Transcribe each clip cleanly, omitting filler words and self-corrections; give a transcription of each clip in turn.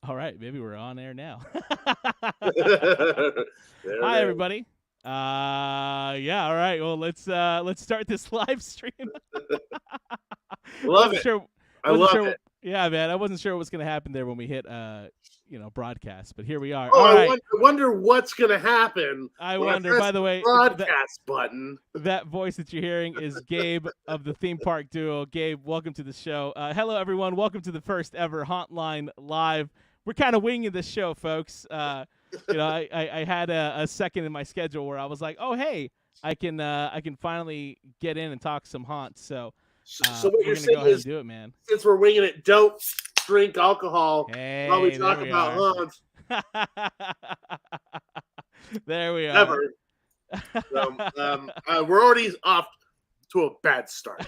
All right, maybe we're on air now. There Hi, it is. everybody. Yeah, all right. Well, let's start this live stream. Love wasn't it. sure, I wasn't love sure. it. Yeah, man, I wasn't sure what was gonna happen there when we hit broadcast, but here we are. Oh, All I right. wonder what's going to happen I when I wonder. press By the the way, broadcast button. that voice that you're hearing is Gabe of the theme park duo. Gabe, welcome to the show. Hello, everyone. Welcome to the first ever Hauntline Live. We're kind of winging this show, folks. I had a second in my schedule where I was like, oh, hey, I can finally get in and talk some haunts. So So what we're you're gonna go saying ahead and is, do it, man. since we're winging it, don't drink alcohol while we Hey, there talk we about are. haunts. There we are. Ever. So, we're already off to a bad start.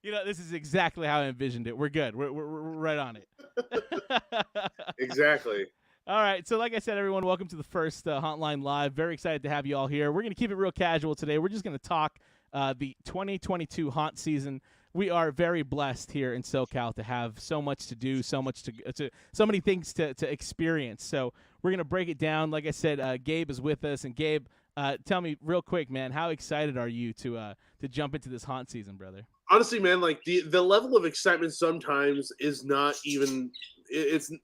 This is exactly how I envisioned it. We're good. We're right on it. Exactly. All right. So, like I said, everyone, welcome to the first Hotline Live. Very excited to have you all here. We're going to keep it real casual today. We're just going to talk the 2022 haunt season. We are very blessed here in SoCal to have so much to do, so many things to experience. So we're going to break it down. Like I said, Gabe is with us. And Gabe, tell me real quick, man, how excited are you to jump into this haunt season, brother? Honestly, man, like the level of excitement sometimes is not even.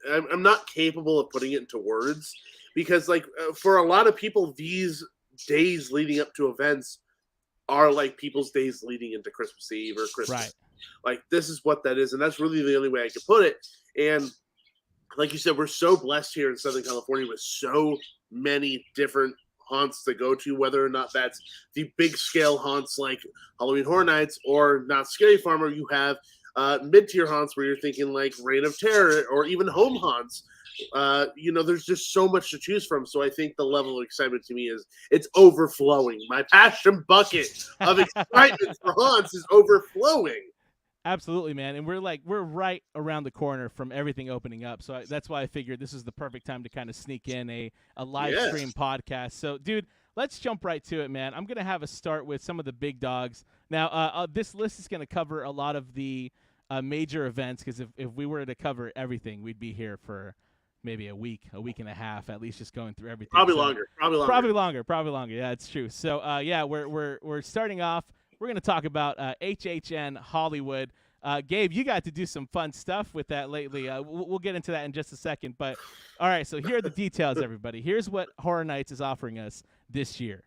I'm not capable of putting it into words because, like, for a lot of people, these days leading up to events are like people's days leading into Christmas Eve or Christmas. Right. Like, this is what that is, and that's really the only way I could put it. And like you said, we're so blessed here in Southern California with so many different haunts to go to, whether or not that's the big scale haunts like Halloween Horror Nights or Not Scary Farmer. You have mid-tier haunts where you're thinking like Reign of Terror or even home haunts. There's just so much to choose from. So I think the level of excitement to me it's overflowing. My passion bucket of excitement for haunts is overflowing. Absolutely, man. And we're right around the corner from everything opening up. So that's why I figured this is the perfect time to kind of sneak in a live stream podcast. So, dude, let's jump right to it, man. I'm going to have us start with some of the big dogs. Now, this list is going to cover a lot of the major events because if we were to cover everything, we'd be here for maybe a week and a half, at least just going through everything. Probably So, longer. Probably longer. Yeah, it's true. So, we're starting off. We're going to talk about HHN Hollywood. Gabe, you got to do some fun stuff with that lately. We'll get into that in just a second. But, all right, so here are the details, everybody. Here's what Horror Nights is offering us this year.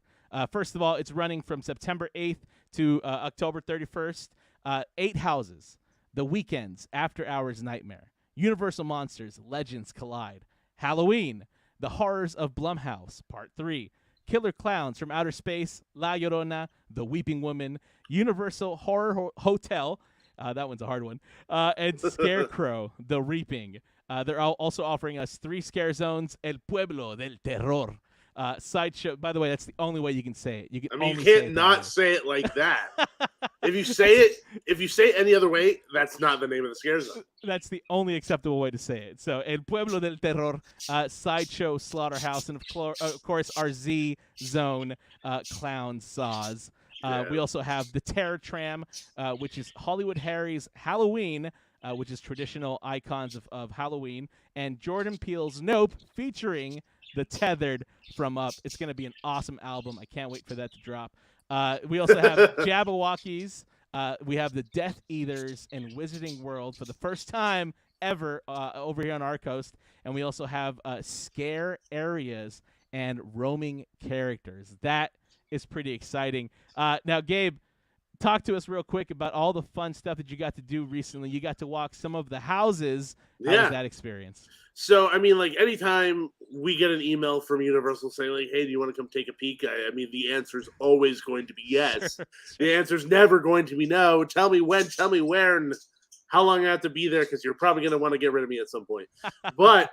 First of all, it's running from September 8th to October 31st. 8 houses. The Weekends, After Hours Nightmare. Universal Monsters, Legends Collide. Halloween, The Horrors of Blumhouse, Part 3. Killer Clowns from Outer Space, La Llorona, The Weeping Woman, Universal Horror Hotel, that one's a hard one, and Scarecrow, The Reaping. They're also offering us 3 scare zones, El Pueblo del Terror. Sideshow. By the way, that's the only way you can say it. You can't not say it like that. If you say it any other way, that's not the name of the scare zone. That's the only acceptable way to say it. So, El Pueblo del Terror, Sideshow Slaughterhouse, and of course our Z Zone, Clown Saws. We also have the Terror Tram, which is Hollywood Harry's Halloween, which is traditional icons of Halloween, and Jordan Peele's Nope, featuring The Tethered from Up. It's going to be an awesome album. I can't wait for that to drop. We also have Jabberwockies. We have the Death Eaters and Wizarding World for the first time ever over here on our coast. And we also have Scare Areas and Roaming Characters. That is pretty exciting. Now, Gabe, talk to us real quick about all the fun stuff that you got to do recently. You got to walk some of the houses. How was that experience? So, I mean, like, anytime we get an email from Universal saying, like, hey, do you want to come take a peek? I mean, the answer is always going to be yes. Sure. The answer is never going to be no. Tell me when, tell me where, and how long I have to be there, because you're probably going to want to get rid of me at some point. But,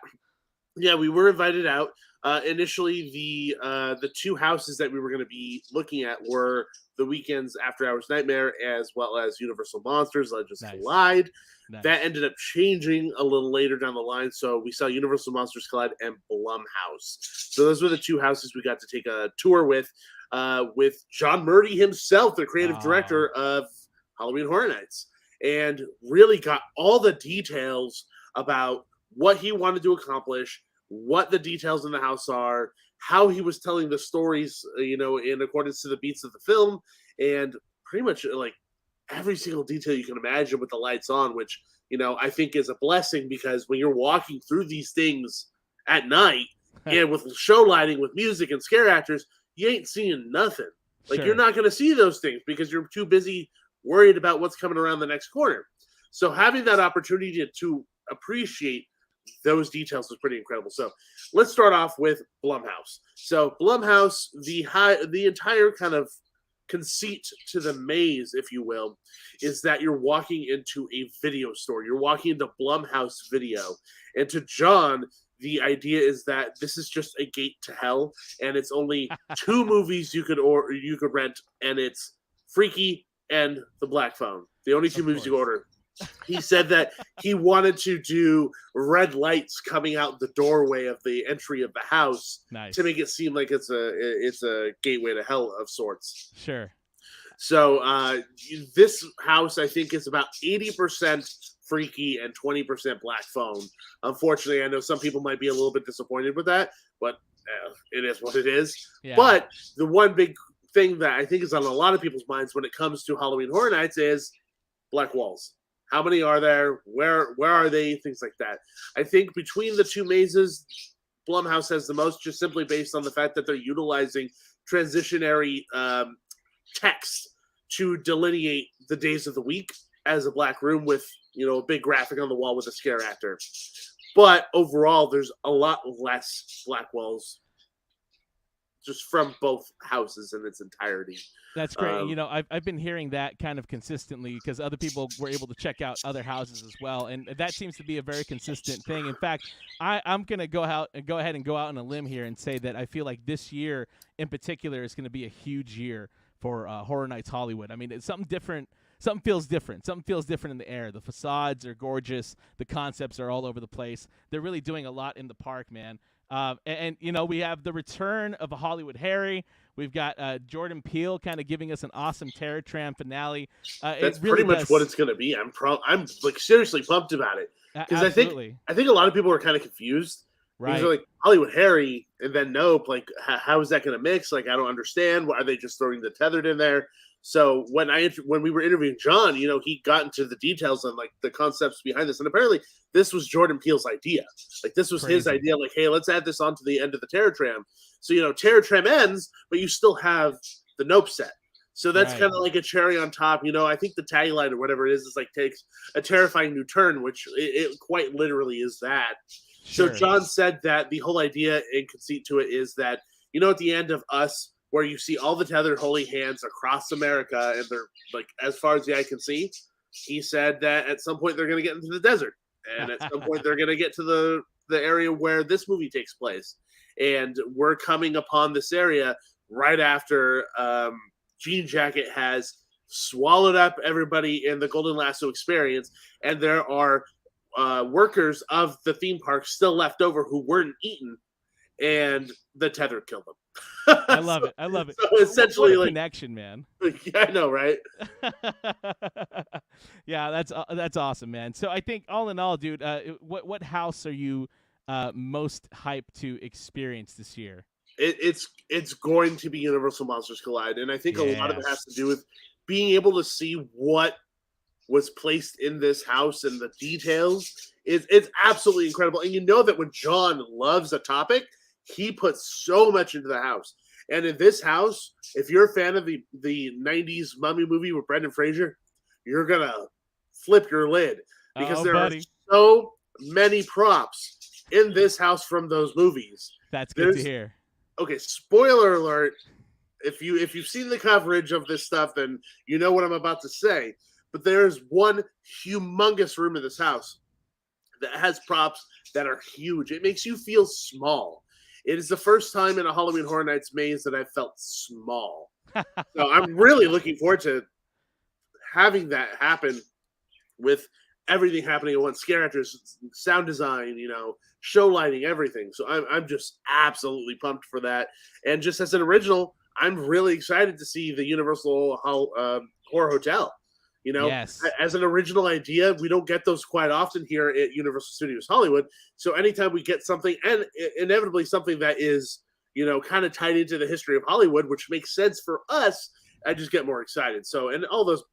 yeah, we were invited out. Initially, the 2 houses that we were going to be looking at were The Weekends, After Hours Nightmare, as well as Universal Monsters, Legends Collide. Nice. That ended up changing a little later down the line. So we saw Universal Monsters Collide and Blumhouse. So those were the 2 houses we got to take a tour with John Murdy himself, the creative director of Halloween Horror Nights, and really got all the details about what he wanted to accomplish, what the details in the house are, how he was telling the stories, in accordance to the beats of the film, and pretty much like every single detail you can imagine with the lights on, which, I think is a blessing, because when you're walking through these things at night and with show lighting, with music and scare actors, you ain't seeing nothing. Like, Sure. you're not going to see those things because you're too busy worried about what's coming around the next corner. So having that opportunity to appreciate those details was pretty incredible. So let's start off with Blumhouse. So Blumhouse, the entire kind of conceit to the maze, if you will, is that you're walking into a video store. You're walking into Blumhouse Video. And to John, the idea is that this is just a gate to hell, and it's only 2 movies you could rent, and it's Freaky and The Black Phone. The only 2 movies you order. He said that he wanted to do red lights coming out the doorway of the entry of the house to make it seem like it's a gateway to hell of sorts. Sure. So this house, I think, is about 80% Freaky and 20% Black Phone. Unfortunately, I know some people might be a little bit disappointed with that, but it is what it is. Yeah. But the one big thing that I think is on a lot of people's minds when it comes to Halloween Horror Nights is black walls. How many are there? Where are they? Things like that. I think between the 2 mazes, Blumhouse has the most, just simply based on the fact that they're utilizing transitionary text to delineate the days of the week as a black room with, a big graphic on the wall with a scare actor. But overall, there's a lot less black walls just from both houses in its entirety. That's great. I've been hearing that kind of consistently because other people were able to check out other houses as well, and that seems to be a very consistent thing. In fact, I'm going to go ahead and go out on a limb here and say that I feel like this year in particular is going to be a huge year for Horror Nights Hollywood. I mean, it's something different. Something feels different. Something feels different in the air. The facades are gorgeous. The concepts are all over the place. They're really doing a lot in the park, man. And we have the return of a Hollywood Harry. We've got Jordan Peele kind of giving us an awesome Terror Tram finale. That's really pretty much what it's going to be. I'm like seriously pumped about it because I think a lot of people are kind of confused. Right. Because they're like Hollywood Harry and then Nope. Like, how is that going to mix? Like, I don't understand. Why are they just throwing the tethered in there? So when we were interviewing John, he got into the details on like the concepts behind this, and apparently this was Jordan Peele's idea. Like, this was his idea. Like, hey, let's add this on to the end of the Terror Tram. So Terror Tram ends, but you still have the Nope set. So that's kind of like a cherry on top. I think the tagline or whatever it is like takes a terrifying new turn, which it quite literally is that. Sure. So John said that the whole idea and conceit to it is that at the end of Us, where you see all the tethered holy hands across America, and they're like as far as the eye can see. He said that at some point they're going to get into the desert, and at some point they're going to get to the area where this movie takes place, and we're coming upon this area right after Jean Jacket has swallowed up everybody in the Golden Lasso experience, and there are workers of the theme park still left over who weren't eaten, and the tether killed them. I love it. I love it. So essentially, what a connection, man. Yeah, I know, right? Yeah, that's awesome, man. So I think all in all, dude, what house are you most hyped to experience this year? It's going to be Universal Monsters Collide, and I think a lot of it has to do with being able to see what was placed in this house and the details. It's absolutely incredible, and that when John loves a topic, he puts so much into the house. And in this house, if you're a fan of the 90s Mummy movie with Brendan Fraser, you're going to flip your lid because there are so many props in this house from those movies. That's good to hear. Okay, spoiler alert. If you've seen the coverage of this stuff, then you know what I'm about to say. But there's one humongous room in this house that has props that are huge. It makes you feel small. It is the first time in a Halloween Horror Nights maze that I felt small. So I'm really looking forward to having that happen with everything happening at once. Scare actors, sound design, show lighting, everything. So I'm just absolutely pumped for that. And just as an original, I'm really excited to see the Universal Horror Hotel. You know, Yes. as an original idea, we don't get those quite often here at Universal Studios Hollywood. So anytime we get something, and inevitably something that is, you know, kind of tied into the history of Hollywood, which makes sense for us, I just get more excited. So, and all those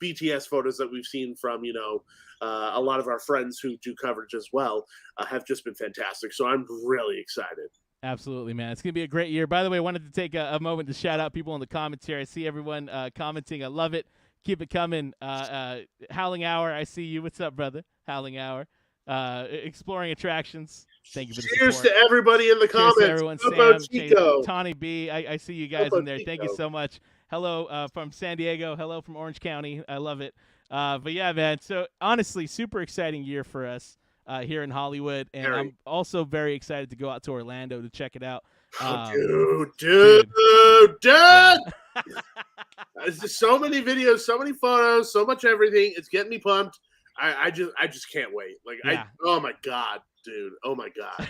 BTS photos that we've seen from, you know, a lot of our friends who do coverage as well have just been fantastic. So I'm really excited. Absolutely, man. It's going to be a great year. By the way, I wanted to take a moment to shout out people in the comments here. I see everyone commenting. I love it. Keep it coming. Howling Hour, I see you. What's up, brother? Howling Hour. Exploring Attractions. Thank you for the Cheers support. to everybody in the Cheers comments. to everyone. Bobo Sam, Chico. Tawny B. I see you guys Bobo in there. Chico. Thank you so much. Hello from San Diego. Hello from Orange County. I love it. But yeah, man. So honestly, super exciting year for us here in Hollywood, and Very. I'm also very excited to go out to Orlando to check it out. Dude. Yeah. There's just so many videos, so many photos, so much everything. It's getting me pumped. I just can't wait. Like, Yeah. oh my God, dude. Oh my God.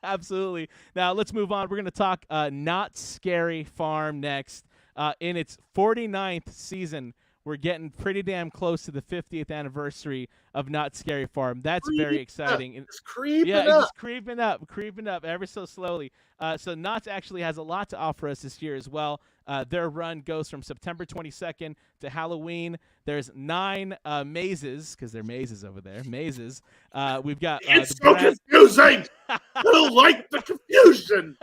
Absolutely. Now let's move on. We're going to talk Not Scary Farm next. In its 49th season, we're getting pretty damn close to the 50th anniversary of Not Scary Farm. That's very exciting. It's creeping yeah, up. it's just creeping up ever so slowly. So Knott's actually has a lot to offer us this year as well. Their run goes from September 22nd to Halloween. There's 9 mazes, because they're mazes over there. Mazes. We've got it's so confusing. I don't like the confusion.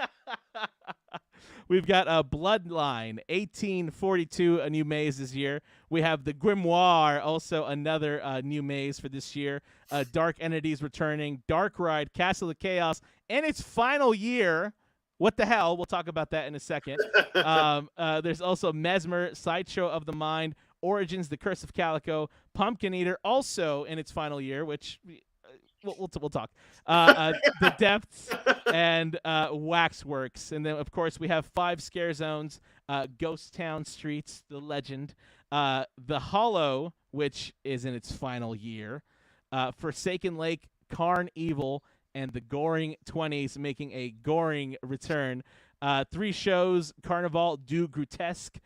We've got Bloodline, 1842, a new maze this year. We have the Grimoire, also another new maze for this year. Dark Entities returning. Dark Ride, Castle of Chaos, in its final year. What the hell? We'll talk about that in a second. There's also Mesmer, Sideshow of the Mind, Origins, The Curse of Calico, Pumpkin Eater, also in its final year, which we'll talk. The Depths and Waxworks. And then, of course, we have 5 scare zones, Ghost Town Streets, The Legend, The Hollow, which is in its final year, Forsaken Lake, Carn Evil, and the Goring 20s making a goring return. 3 shows, Carnival du Grotesque,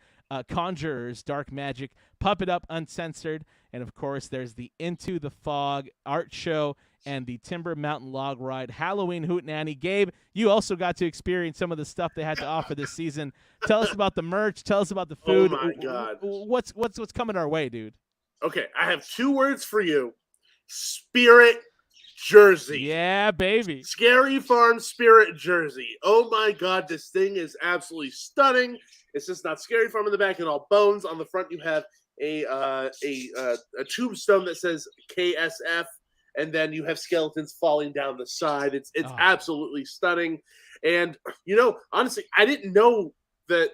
Conjurers, Dark Magic, Puppet Up Uncensored, and of course there's the Into the Fog art show and the Timber Mountain Log Ride Halloween Hootenanny. Gabe, you also got to experience some of the stuff they had to offer this season. Tell us about the merch. Tell us about the food. Oh my God. What's coming our way, dude? Okay, I have 2 words for you. Spirit jersey. Yeah, baby. Scary Farm Spirit jersey. Oh my God, this thing is absolutely stunning. It's just not Scary Farm in the back and all bones. On the front, you have a tombstone that says KSF, and then you have skeletons falling down the side. It's absolutely stunning. And you know, honestly, I didn't know that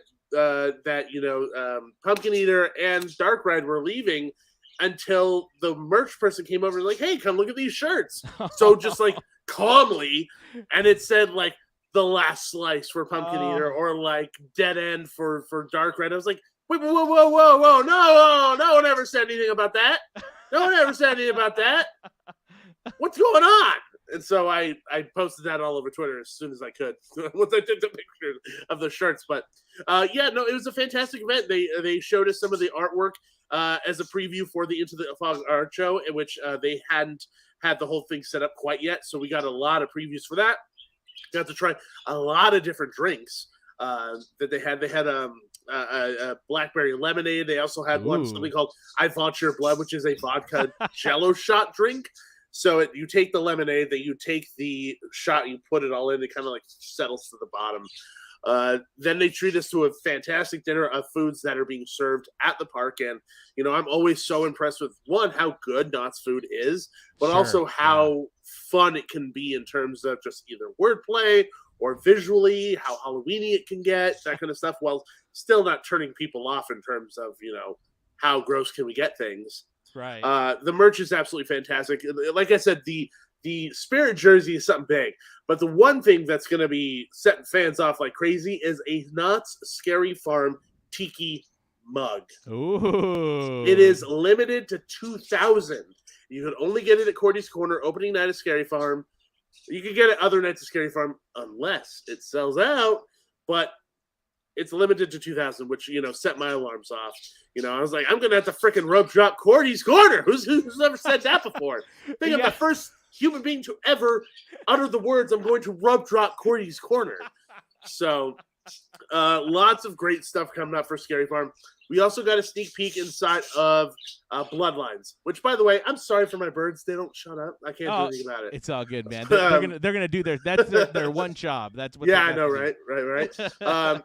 Pumpkin Eater and Dark Ride were leaving until the merch person came over and like, hey, come look at these shirts. So just like calmly, and it said like the last slice for Pumpkin Eater or like dead end for Dark Red. I was like, wait, whoa, no one ever said anything about that. No one ever said anything about that. What's going on? And so I posted that all over Twitter as soon as I could once I took the pictures of the shirts. But it was a fantastic event. They showed us some of the artwork as a preview for the Into the Fog art show, in which they hadn't had the whole thing set up quite yet. So we got a lot of previews for that. Got to try a lot of different drinks that they had. They had a blackberry lemonade. They also had something called I Want Your Blood, which is a vodka jello shot drink. So you take the lemonade, then you take the shot, you put it all in, it kind of like settles to the bottom. Then they treat us to a fantastic dinner of foods that are being served at the park. And, you know, I'm always so impressed with, one, how good Knott's food is, but also how fun it can be in terms of just either wordplay or visually, how Halloween-y it can get, that kind of stuff, while still not turning people off in terms of, you know, how gross can we get things. Right. The merch is absolutely fantastic. Like I said, the Spirit jersey is something big, but the one thing that's going to be setting fans off like crazy is a Knott's Scary Farm Tiki mug. Ooh. It is limited to 2,000. You can only get it at Cordy's Corner opening night of Scary Farm. You can get it other nights of Scary Farm unless it sells out, but it's limited to 2,000, which, set my alarms off. I was like, I'm going to have to freaking rope drop Cordy's Corner. Who's ever said that before? Think I'm the first human being to ever utter the words, I'm going to rope drop Cordy's Corner. So lots of great stuff coming up for Scary Farm. We also got a sneak peek inside of Bloodlines, which, by the way, I'm sorry for my birds. They don't shut up. I can't do anything about it. It's all good, man. They're gonna do their one job. That's what. Yeah, I know, right.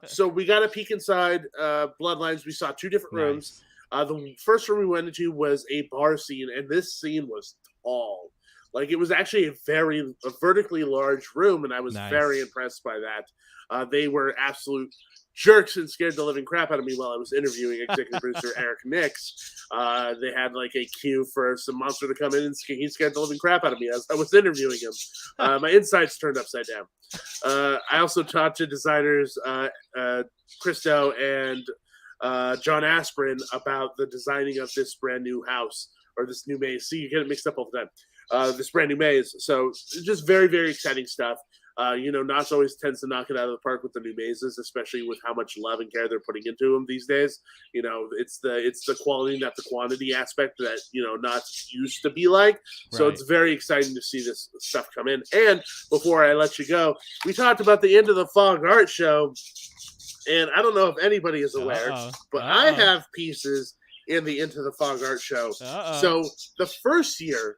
So we got a peek inside Bloodlines. We saw two different rooms. The first room we went into was a bar scene, and this scene was tall. Like, it was actually a vertically large room, and I was very impressed by that. They were absolute jerks and scared the living crap out of me while I was interviewing executive producer Eric Nix. They had like a cue for some monster to come in, and he scared the living crap out of me as I was interviewing him. My insides turned upside down. I also talked to designers Christo and John Aspirin about the designing of this brand new house, or this new maze. See, you get it mixed up all the time. This brand new maze. So just very, very exciting stuff. Knott's always tends to knock it out of the park with the new mazes, especially with how much love and care they're putting into them these days. It's the quality, not the quantity aspect that, Knott's used to be like. So it's very exciting to see this stuff come in. And before I let you go, we talked about the End of the Fog art show. And I don't know if anybody is aware, but I have pieces in the Into the Fog art show. So the first year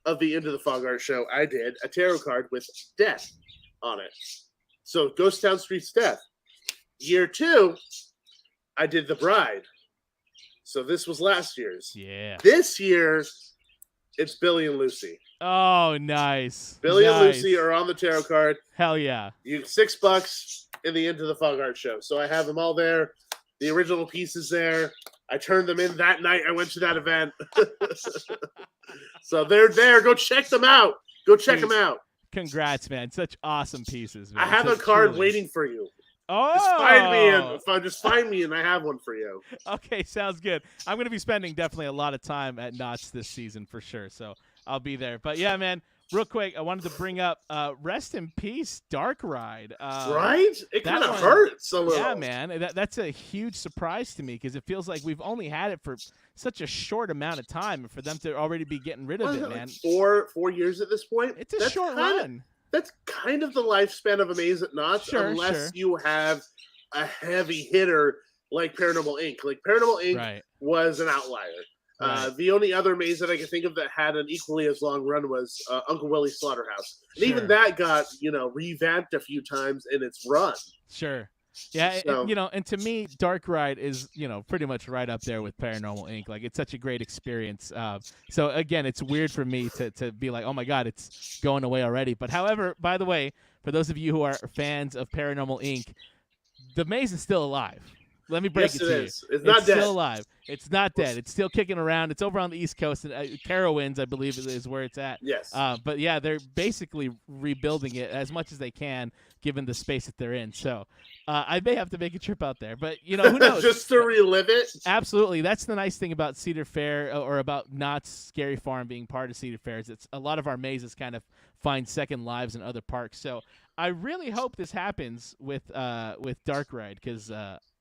of the Into the Fog art show, I did a tarot card with death on it. So Ghost Town Street's Death. Year 2, I did the Bride. So this was last year's. Yeah. This year, it's Billy and Lucy. Oh, nice. Billy and Lucy are on the tarot card. Hell yeah. You $6 in the Into the Fog art show. So I have them all there. The original pieces there. I turned them in that night. I went to that event. So they're there. Go check them out. Go check them out. Congrats, man. Such awesome pieces, man. I have a card waiting for you. Oh. Just find me and I have one for you. Okay, sounds good. I'm going to be spending definitely a lot of time at Knott's this season for sure, so I'll be there. But yeah, man, real quick, I wanted to bring up rest in peace, Dark Ride. Right? It kind of hurts a little. Yeah, man. That's a huge surprise to me because it feels like we've only had it for such a short amount of time, and for them to already be getting rid of it, man. Like 4 years at this point? It's a short run. That's kind of the lifespan of a maze at Knott's, unless you have a heavy hitter like Paranormal Inc. Like, Paranormal Inc. was an outlier. The only other maze that I can think of that had an equally as long run was Uncle Willie's Slaughterhouse. And even that got, revamped a few times in its run. Sure. Yeah, so, and to me, Dark Ride is, pretty much right up there with Paranormal Inc. Like, it's such a great experience. So, again, it's weird for me to be like, oh, my God, it's going away already. But, however, by the way, for those of you who are fans of Paranormal Inc., the maze is still alive. Let me break it to you. It's not dead. It's still alive. It's not dead. It's still kicking around. It's over on the East Coast. And Carowinds, I believe, is where it's at. Yes. But, yeah, they're basically rebuilding it as much as they can, given the space that they're in. So I may have to make a trip out there. But, who knows? Just to relive it? Absolutely. That's the nice thing about Cedar Fair, or about Knott's Scary Farm being part of Cedar Fair, is it's a lot of our mazes kind of find second lives in other parks. So I really hope this happens with Dark Ride, because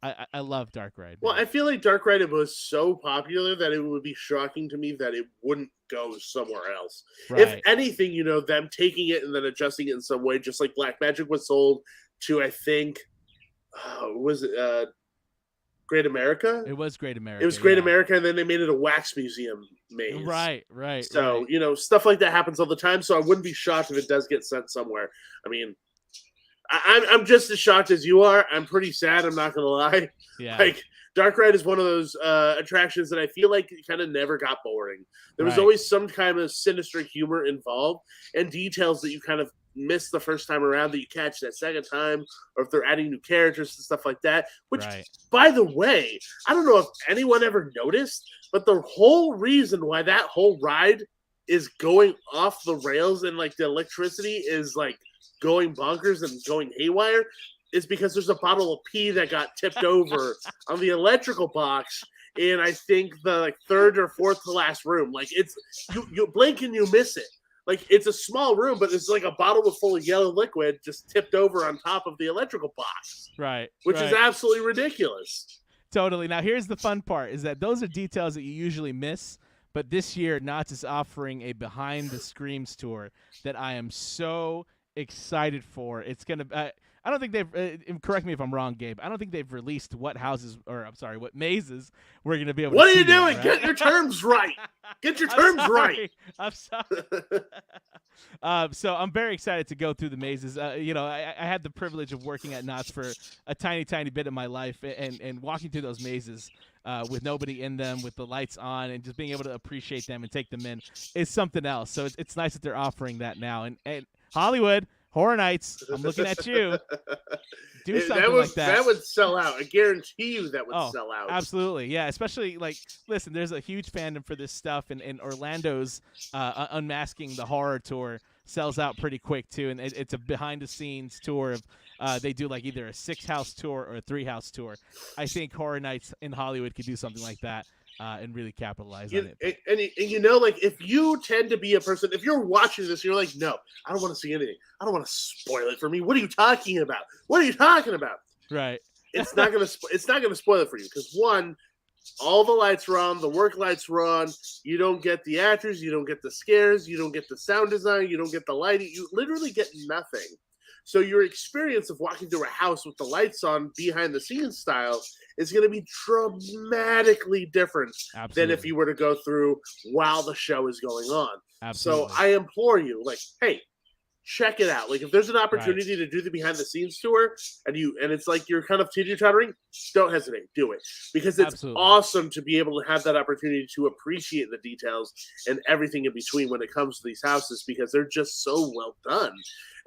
I love Dark Ride. Well, I feel like Dark Ride was so popular that it would be shocking to me that it wouldn't go somewhere else. Right. If anything, them taking it and then adjusting it in some way, just like Black Magic was sold to, I think, was it Great America? It was Great America. It was Great America, and then they made it a wax museum maze. Right. So, stuff like that happens all the time, so I wouldn't be shocked if it does get sent somewhere. I mean, I'm just as shocked as you are. I'm pretty sad, I'm not going to lie. Yeah. Like, Dark Ride is one of those attractions that I feel like kind of never got boring. There was always some kind of sinister humor involved and details that you kind of miss the first time around that you catch that second time, or if they're adding new characters and stuff like that. Which, by the way, I don't know if anyone ever noticed, but the whole reason why that whole ride is going off the rails and like the electricity is like going bonkers and going haywire is because there's a bottle of pee that got tipped over on the electrical box in, I think, the third or fourth to last room. Like, it's you blink and you miss it. like it's a small room, but it's like a bottle full of yellow liquid just tipped over on top of the electrical box. Right. Which is absolutely ridiculous. Totally. Now, here's the fun part: is that those are details that you usually miss. But this year, Knott is offering a Behind the Screams tour that I am so excited for. It's gonna. I don't think they've. Correct me if I'm wrong, Gabe. I don't think they've released what mazes we're gonna be able. What to are see you doing? yet, right? Get your terms right. Get your terms right. I'm sorry. So I'm very excited to go through the mazes. I had the privilege of working at Knott's for a tiny bit of my life, and walking through those mazes with nobody in them, with the lights on, and just being able to appreciate them and take them in is something else. So it's nice that they're offering that now. And Hollywood Horror Nights, I'm looking at you. Do something like that. That would sell out. I guarantee you that would sell out. Absolutely. Yeah. Especially, listen, there's a huge fandom for this stuff, and Orlando's Unmasking the Horror tour sells out pretty quick, too. And it's a behind-the-scenes tour of they do, either a 6-house tour or a 3-house tour. I think Horror Nights in Hollywood could do something like that. And really capitalize on it. And if you tend to be a person, if you're watching this, you're like, no, I don't want to see anything. I don't want to spoil it for me. What are you talking about? What are you talking about? Right. It's not gonna spoil it for you because one, all the lights are on, the work lights are on. You don't get the actors, you don't get the scares, you don't get the sound design, you don't get the lighting. You literally get nothing. So your experience of walking through a house with the lights on behind the scenes style is going to be dramatically different than if you were to go through while the show is going on. Absolutely. So I implore you, hey, check it out. If there's an opportunity to do the behind the scenes tour and it's you're kind of teeter-tottering, don't hesitate, do it. Because it's awesome to be able to have that opportunity to appreciate the details and everything in between when it comes to these houses, because they're just so well done.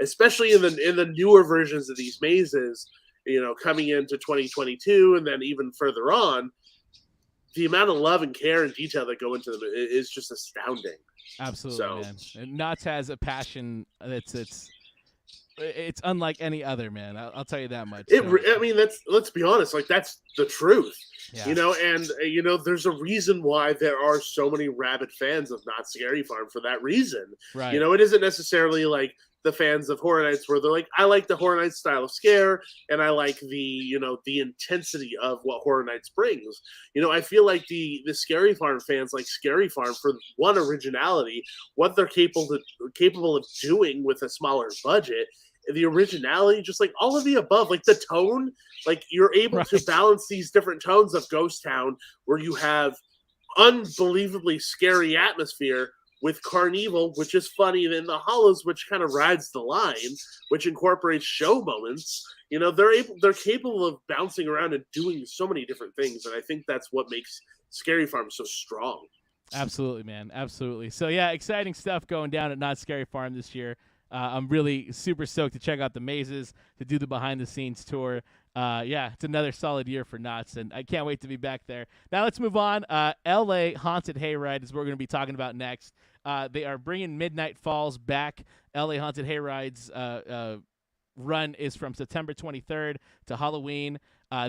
Especially in the newer versions of these mazes, coming into 2022 and then even further on, the amount of love and care and detail that go into them is just astounding. Absolutely, man. And Knott has a passion that's it's unlike any other, man. I'll tell you that much. Let's be honest. That's the truth. Yeah. And there's a reason why there are so many rabid fans of Knott's Scary Farm for that reason. Right. It isn't necessarily the fans of Horror Nights where they're I like the Horror Nights style of scare, and I like the intensity of what Horror Nights brings. I feel like the Scary Farm fans like Scary Farm for one, originality, what they're capable of doing with a smaller budget, the originality, just all of the above, the tone, you're able to balance these different tones of Ghost Town where you have unbelievably scary atmosphere with Carnival, which is funny, and then the Hollows, which kind of rides the line, which incorporates show moments. They're capable of bouncing around and doing so many different things, and I think that's what makes Scary Farm so strong. Absolutely, man. Absolutely. So yeah, exciting stuff going down at Knott's Scary Farm this year. I'm really super stoked to check out the mazes, to do the behind the scenes tour. It's another solid year for Knott's, and I can't wait to be back there. Now let's move on. LA Haunted Hayride is what we're going to be talking about next. They are bringing Midnight Falls back. LA Haunted Hayride's run is from September 23rd to Halloween.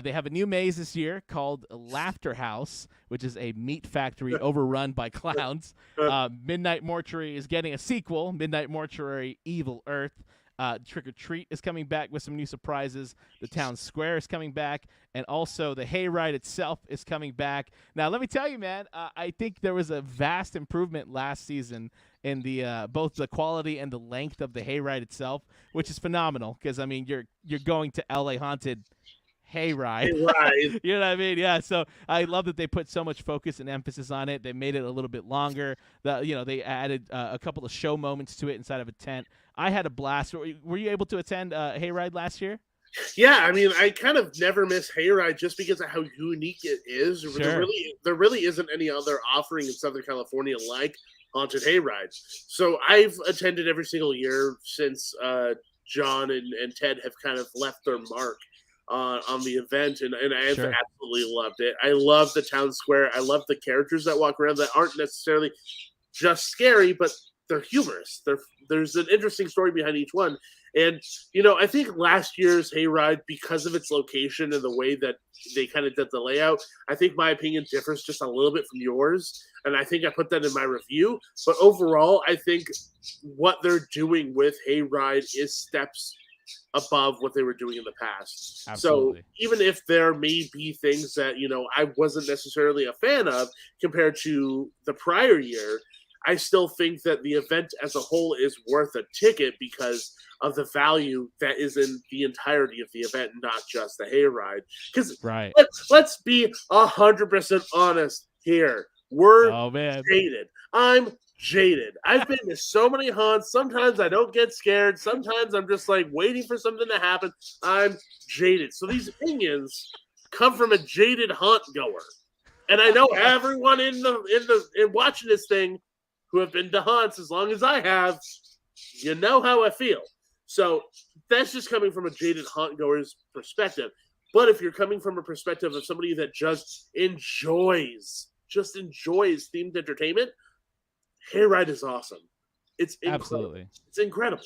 They have a new maze this year called Laughter House, which is a meat factory overrun by clowns. Midnight Mortuary is getting a sequel, Midnight Mortuary Evil Earth. Trick or Treat is coming back with some new surprises. The Town Square is coming back, and also the Hayride itself is coming back. Now, let me tell you, man, I think there was a vast improvement last season in the both the quality and the length of the Hayride itself, which is phenomenal. Because you're going to LA Haunted Hayride. You know what I mean? Yeah. So I love that they put so much focus and emphasis on it. They made it a little bit longer. They added a couple of show moments to it inside of a tent. I had a blast. Were you able to attend Hayride last year? Yeah, I kind of never miss Hayride just because of how unique it is. Sure. There really isn't any other offering in Southern California like Haunted Hayride. So I've attended every single year since John and Ted have kind of left their mark on the event, and I have absolutely loved it. I love the Town Square. I love the characters that walk around that aren't necessarily just scary, but they're humorous. There's an interesting story behind each one. And, I think last year's Hayride, because of its location and the way that they kind of did the layout, I think my opinion differs just a little bit from yours. and I think I put that in my review. But overall, I think what they're doing with Hayride is steps above what they were doing in the past. Absolutely. So even if there may be things that, I wasn't necessarily a fan of compared to the prior year, I still think that the event as a whole is worth a ticket because of the value that is in the entirety of the event, not just the Hayride. Because let's be 100% honest here. We're jaded. I'm jaded. I've been to so many haunts. Sometimes I don't get scared. Sometimes I'm just like waiting for something to happen. I'm jaded. So these opinions come from a jaded haunt goer. And I know everyone in watching this thing who have been to haunts as long as I have, you know how I feel. So that's just coming from a jaded haunt goer's perspective. But if you're coming from a perspective of somebody that just enjoys themed entertainment, Hayride is awesome. It's incredible. Absolutely. It's incredible.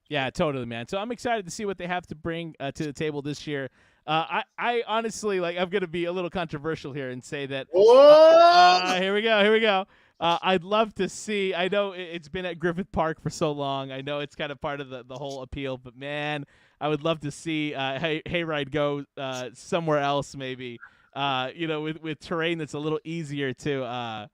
Yeah, totally, man. So I'm excited to see what they have to bring to the table this year. I honestly, I'm going to be a little controversial here and say that. Here we go. I'd love to see. I know it's been at Griffith Park for so long. I know it's kind of part of the whole appeal, but man, I would love to see Hayride go somewhere else, maybe. With terrain that's a little easier to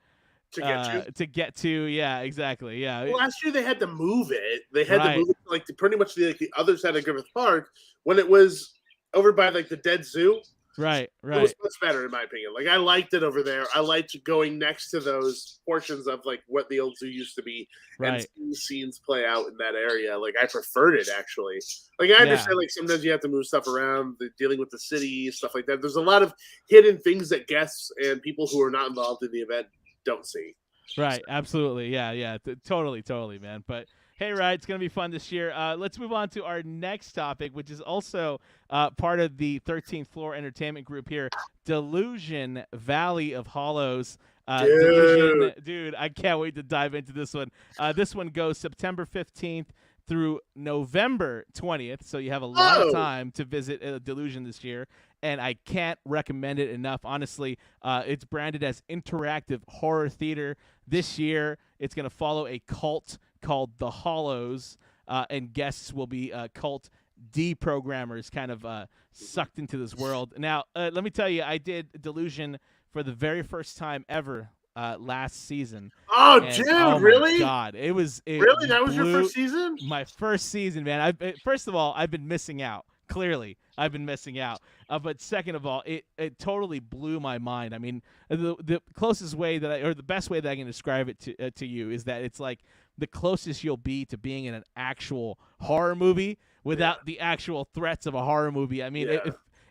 get to. Yeah, exactly. Yeah. Well, last year they had to move it. They had to move it to pretty much the other side of Griffith Park when it was over by the Dead Zoo. Right. It was much better in my opinion. I liked it over there. I liked going next to those portions of what the old zoo used to be and seeing scenes play out in that area. I preferred it actually. I understand sometimes you have to move stuff around, dealing with the city, stuff like that. There's a lot of hidden things that guests and people who are not involved in the event don't see. Right. Absolutely. Yeah. Totally, man. But Hayride, it's going to be fun this year. Let's move on to our next topic, which is also part of the 13th Floor Entertainment Group here, Delusion, Valley of Hollows. Delusion, dude, I can't wait to dive into this one. This one goes September 15th through November 20th, so you have a lot of time to visit Delusion this year, and I can't recommend it enough. Honestly, it's branded as interactive horror theater. This year, it's going to follow a cult called the Hollows, and guests will be cult deprogrammers kind of sucked into this world. Now, let me tell you, I did Delusion for the very first time ever last season. Oh, dude, really? My God, really? That was your first season? My first season, man. First of all, I've been missing out. Clearly, I've been missing out. But second of all, it totally blew my mind. I mean, the closest way or the best way that I can describe it to you is that it's like the closest you'll be to being in an actual horror movie without the actual threats of a horror movie. I mean,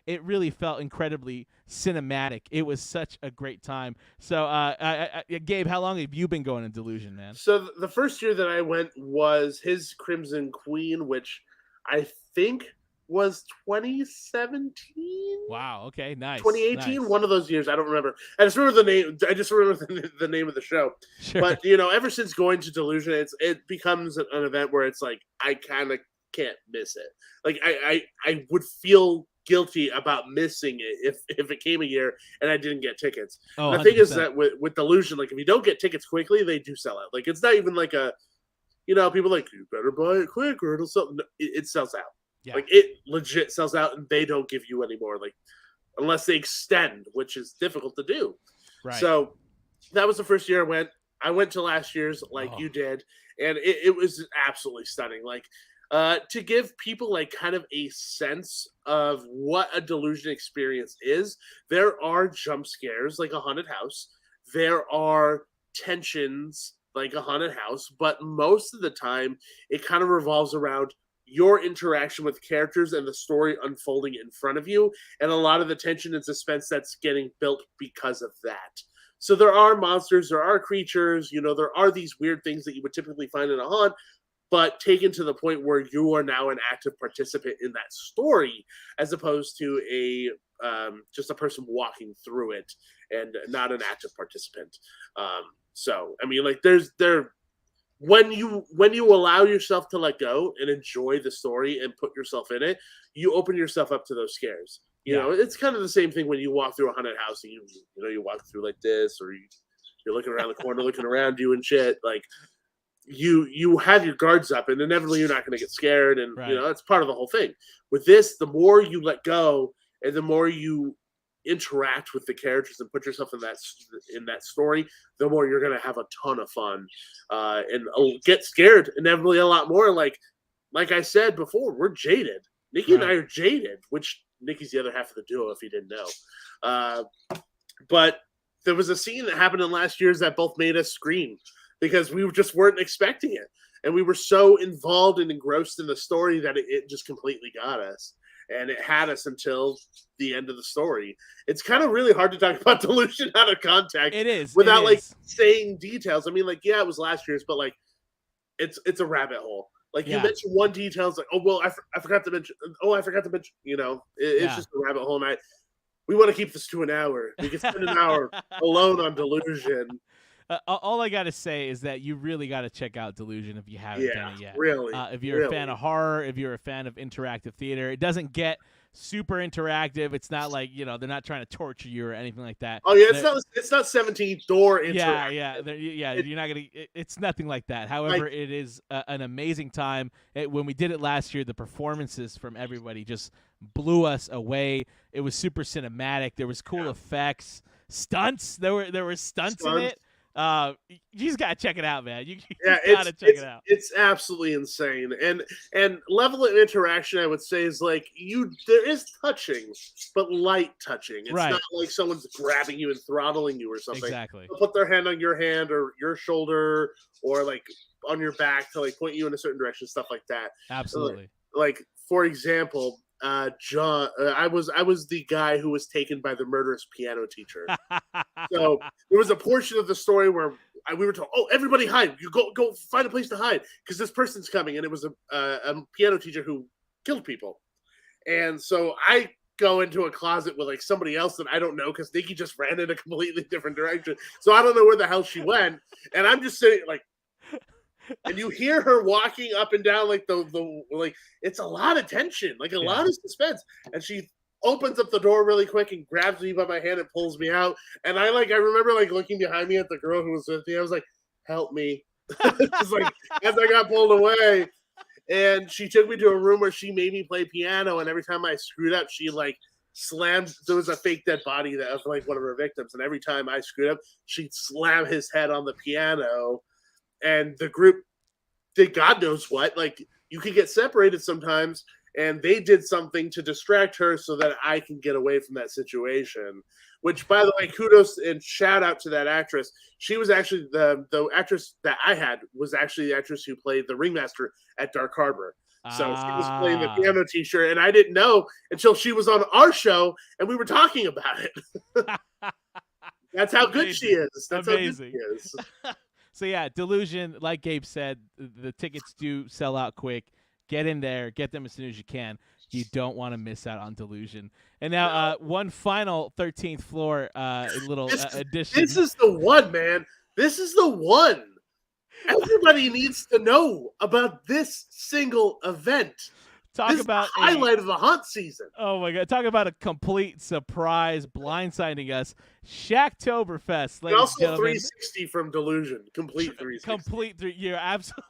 it really felt incredibly cinematic. It was such a great time. So, Gabe, how long have you been going to Delusion, man? So the first year that I went was his Crimson Queen, which I think was 2017. Wow. Okay. Nice. 2018. Nice. One of those years. I don't remember. I just remember the name. I just remember the name of the show. Sure. But ever since going to Delusion, it becomes an event where it's like I kind of can't miss it. I would feel guilty about missing it if it came a year and I didn't get tickets. Oh, the thing is that with Delusion, if you don't get tickets quickly, they do sell out. It's not even a, people you better buy it quick or it'll sell. It sells out. Yeah. It legit sells out and they don't give you any more, unless they extend, which is difficult to do. Right. So that was the first year I went. I went to last year's you did, and it was absolutely stunning. To give people kind of a sense of what a Delusion experience is, there are jump scares like a haunted house. There are tensions like a haunted house, but most of the time it kind of revolves around your interaction with characters and the story unfolding in front of you, and a lot of the tension and suspense that's getting built because of that. So there are monsters, there are creatures, there are these weird things that you would typically find in a haunt, but taken to the point where you are now an active participant in that story, as opposed to just a person walking through it and not an active participant. So I mean, when you allow yourself to let go and enjoy the story and put yourself in it, you open yourself up to those scares. You know, it's kind of the same thing when you walk through a haunted house and you walk through like this, or you You're looking around the corner, looking around you and shit. Like you have your guards up, and inevitably you're not going to get scared, and Right. that's part of the whole thing. With this, the more you let go, and the more you interact with the characters and put yourself in that story, the more you're going to have a ton of fun, and get scared inevitably a lot more. Like I said before, we're jaded. Nikki and I are jaded, which Nikki's the other half of the duo, if you didn't know. But there was a scene that happened in last year's that both made us scream because we just weren't expecting it. And we were so involved and engrossed in the story that it just completely got us. And it had us until the end of the story. It's kind of really hard to talk about Delusion out of context. It is. Without like saying details. I mean, like, yeah, it was last year's, but like it's a rabbit hole. Like you mentioned one detail, it's like, oh well, I forgot to mention. Oh, I forgot to mention. It's just a rabbit hole. And we want to keep this to an hour. We can spend an hour alone on Delusion. All I gotta say is that you really gotta check out Delusion if you haven't done it yet. Really. If you're a fan of horror, if you're a fan of interactive theater, it doesn't get super interactive. It's not like they're not trying to torture you or anything like that. Oh yeah, it's not 17th door interactive. You're not gonna. It's nothing like that. However, it is an amazing time. When we did it last year, the performances from everybody just blew us away. It was super cinematic. There was cool effects, stunts. There were stunts in it. You just gotta check it out, man. You gotta check it out. It's absolutely insane, and level of interaction, I would say, is like there is touching, but light touching. It's not like someone's grabbing you and throttling you or something. Exactly. They'll put their hand on your hand or your shoulder or like on your back to like point you in a certain direction, stuff like that. Absolutely. Like for example, John, I was the guy who was taken by the murderous piano teacher. So there was a portion of the story where we were told, "Oh, everybody hide! You go find a place to hide because this person's coming." And it was a piano teacher who killed people. And so I go into a closet with like somebody else that I don't know because Nikki just ran in a completely different direction. So I don't know where the hell she went, and I'm just sitting like. And you hear her walking up and down like the like it's a lot of tension, like a lot of suspense. And she opens up the door really quick and grabs me by my hand and pulls me out. And I remember like looking behind me at the girl who was with me. I was like, "Help me!" It's like as I got pulled away, and she took me to a room where she made me play piano. And every time I screwed up, she like slammed. There was a fake dead body of like one of her victims, and every time I screwed up, she'd slam his head on the piano. And the group did God knows what. Like you could get separated sometimes, and they did something to distract her so that I can get away from that situation. Which, by the way, kudos and shout out to that actress. She was actually the actress that I had was actually the actress who played the ringmaster at Dark Harbor. So she was playing the piano teacher, and I didn't know until she was on our show, and we were talking about it. That's how good she is. That's amazing. How good she is. So yeah, Delusion, like Gabe said, the tickets do sell out quick. Get in there, get them as soon as you can. You don't want to miss out on Delusion. And now, one final 13th floor little addition. This is the one, man. This is the one. Everybody needs to know about this single event. Talk about the highlight of the haunt season. Oh my God! Talk about a complete surprise, blindsiding us. Shaqtoberfest, ladies also and gentlemen. 360 from Delusion, complete 360. You're absolutely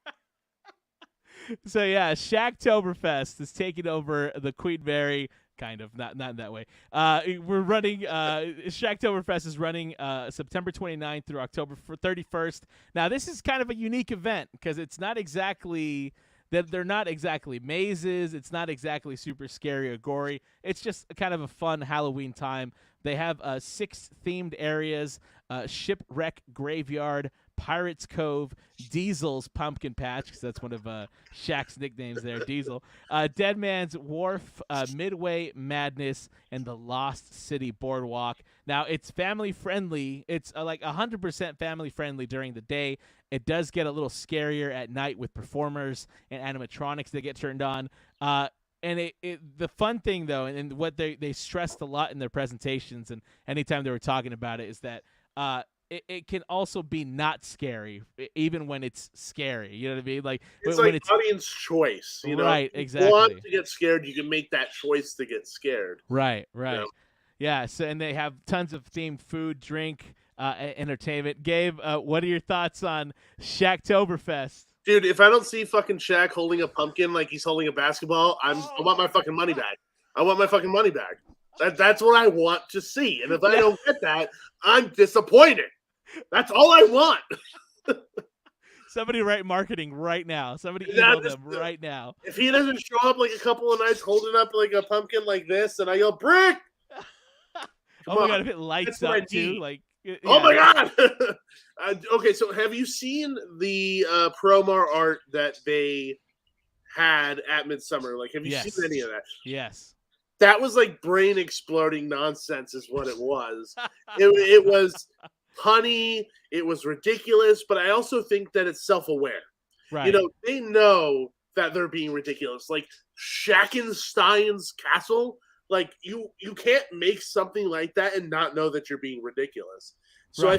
right. So yeah, Shaqtoberfest is taking over the Queen Mary. Kind of, not in that way. We're running. Shaqtoberfest is running September 29th through October 31st. Now this is kind of a unique event because it's not exactly. They're not exactly mazes. It's not exactly super scary or gory. It's just kind of a fun Halloween time. They have 6 themed areas: Shipwreck Graveyard, Pirates Cove, Diesel's Pumpkin Patch, because that's one of Shaq's nicknames there, Diesel, Dead Man's Wharf, Midway Madness, and the Lost City Boardwalk. Now, it's family-friendly. It's like 100% family-friendly during the day. It does get a little scarier at night with performers and animatronics that get turned on. And the fun thing, though, and what they stressed a lot in their presentations and anytime they were talking about it, is that it can also be not scary, even when it's scary. You know what I mean? Like it's when like audience choice. You know, right? Exactly. If you want to get scared, you can make that choice to get scared. Right. You know? Yeah. So and they have tons of themed food, drink. entertainment. Gabe, what are your thoughts on Shaqtoberfest? Dude, if I don't see fucking Shaq holding a pumpkin like he's holding a basketball, I want my fucking money back. I want my fucking money back. That's what I want to see. And if I don't get that, I'm disappointed. That's all I want. Somebody write marketing right now. Somebody email them right now. If he doesn't show up like a couple of nights holding up like a pumpkin like this, and I yell, Brick! Oh my God, if it lights up too, like. Yeah. Oh my God! Okay, so have you seen the promo art that they had at Midsummer? Like, have you seen any of that? Yes. That was like brain exploding nonsense, is what it was. It was punny. It was ridiculous, but I also think that it's self-aware. Right. You know, they know that they're being ridiculous. Like Schackenstein's castle. Like you can't make something like that and not know that you're being ridiculous. So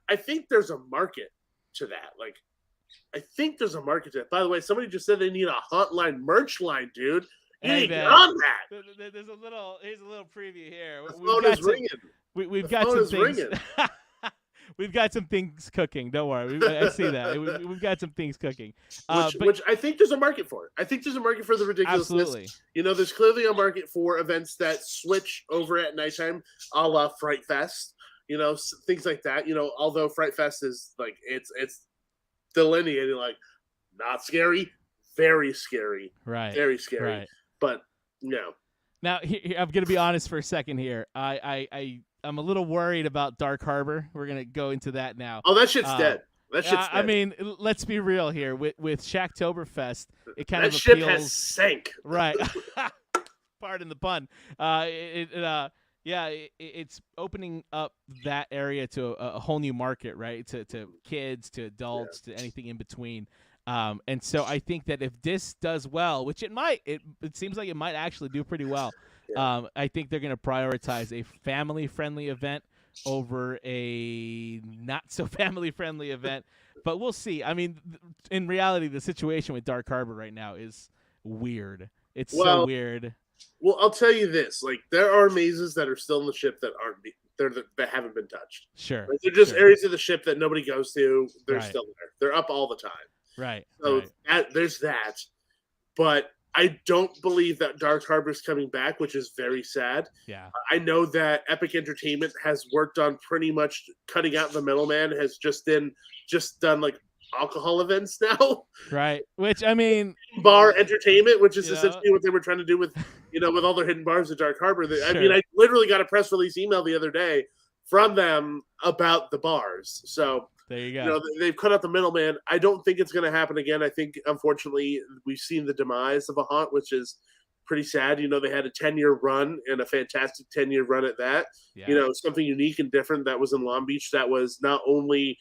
I think there's a market to that. Like I think there's a market to that. By the way, somebody just said they need a hotline merch line, dude. You need to get on that. Here's a little preview here. The phone is ringing. We've got some things. We've got some things cooking. Don't worry. I see that. We've got some things cooking. Which I think there's a market for. I think there's a market for the ridiculousness. Absolutely. You know, there's clearly a market for events that switch over at nighttime, a la Fright Fest. You know, things like that. You know, although Fright Fest is like, it's delineated like not scary, very scary. Right. Very scary. Right. But, no. Now, I'm going to be honest for a second here. I'm a little worried about Dark Harbor. We're going to go into that now. Oh, that shit's dead. That shit's dead. I mean, let's be real here. With Shaqtoberfest, it kind of appeals. That ship has sank. Right. Pardon the pun. It's opening up that area to a whole new market, right? To kids, to adults, to anything in between. And so I think that if this does well, which it might, it seems like it might actually do pretty well. Yeah. I think they're going to prioritize a family-friendly event over a not-so-family-friendly event. But we'll see. I mean, in reality, the situation with Dark Harbor right now is weird. It's so weird. Well, I'll tell you this. Like, there are mazes that are still in the ship that that haven't been touched. Sure. Like, they're just areas of the ship that nobody goes to. They're still there. They're up all the time. Right. So there's that. But I don't believe that Dark Harbor is coming back, which is very sad. Yeah. I know that Epic Entertainment has worked on pretty much cutting out the middleman, has just done like alcohol events now. Right. Which, I mean, bar entertainment, which is essentially what they were trying to do with, with all their hidden bars at Dark Harbor. I mean, I literally got a press release email the other day from them about the bars. So there you go. They've cut out the middleman. I don't think it's going to happen again. I think, unfortunately, we've seen the demise of a haunt, which is pretty sad. They had a 10-year run, and a fantastic 10-year run at that. Yeah. Something unique and different that was in Long Beach that was not only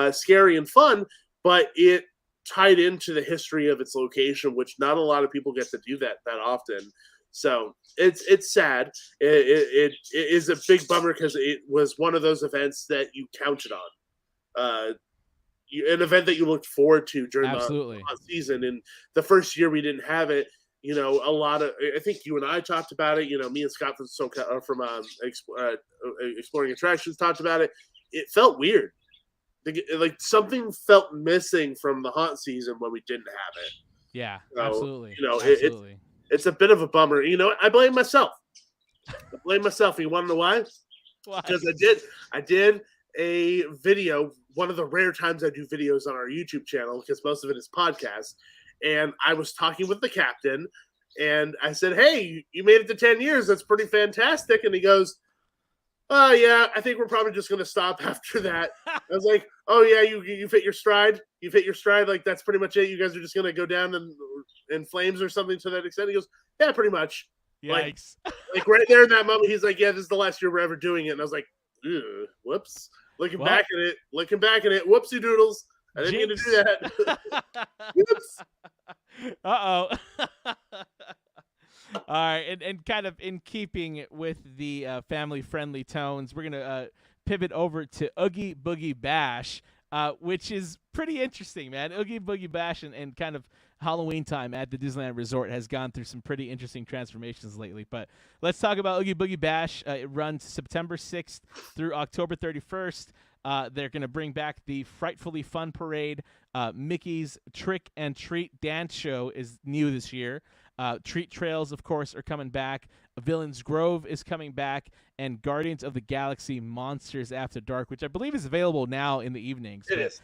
scary and fun, but it tied into the history of its location, which not a lot of people get to do that often. So it's sad. It is a big bummer because it was one of those events that you counted on. An event that you looked forward to during the season. And the first year we didn't have it, a lot of, I think you and I talked about it, me and Scott from SoCal, from Exploring Attractions talked about it. It felt weird. Like something felt missing from the haunt season when we didn't have it. Yeah, so, absolutely. Absolutely. It's a bit of a bummer. I blame myself. You want to know why? Why? Because I did a video, one of the rare times I do videos on our YouTube channel, because most of it is podcasts. And I was talking with the captain, and I said, "Hey, you made it to 10 years. That's pretty fantastic." And he goes, "Oh, yeah, I think we're probably just going to stop after that." I was like, "Oh, yeah, you've hit your stride? You've hit your stride? Like, that's pretty much it? You guys are just going to go down in flames or something to that extent?" He goes, "Yeah, pretty much." Yikes. Like right there in that moment, he's like, "Yeah, this is the last year we're ever doing it." And I was like, whoops. Looking back at it, whoopsie doodles. I didn't mean to do that. Whoops. Uh-oh. All right, and kind of in keeping with the family-friendly tones, we're going to pivot over to Oogie Boogie Bash, which is pretty interesting, man. Oogie Boogie Bash and kind of Halloween time at the Disneyland Resort has gone through some pretty interesting transformations lately. But let's talk about Oogie Boogie Bash. It runs September 6th through October 31st. They're going to bring back the Frightfully Fun Parade. Mickey's Trick and Treat Dance Show is new this year. Treat Trails, of course, are coming back. Villains Grove is coming back. And Guardians of the Galaxy Monsters After Dark, which I believe is available now in the evenings. It is.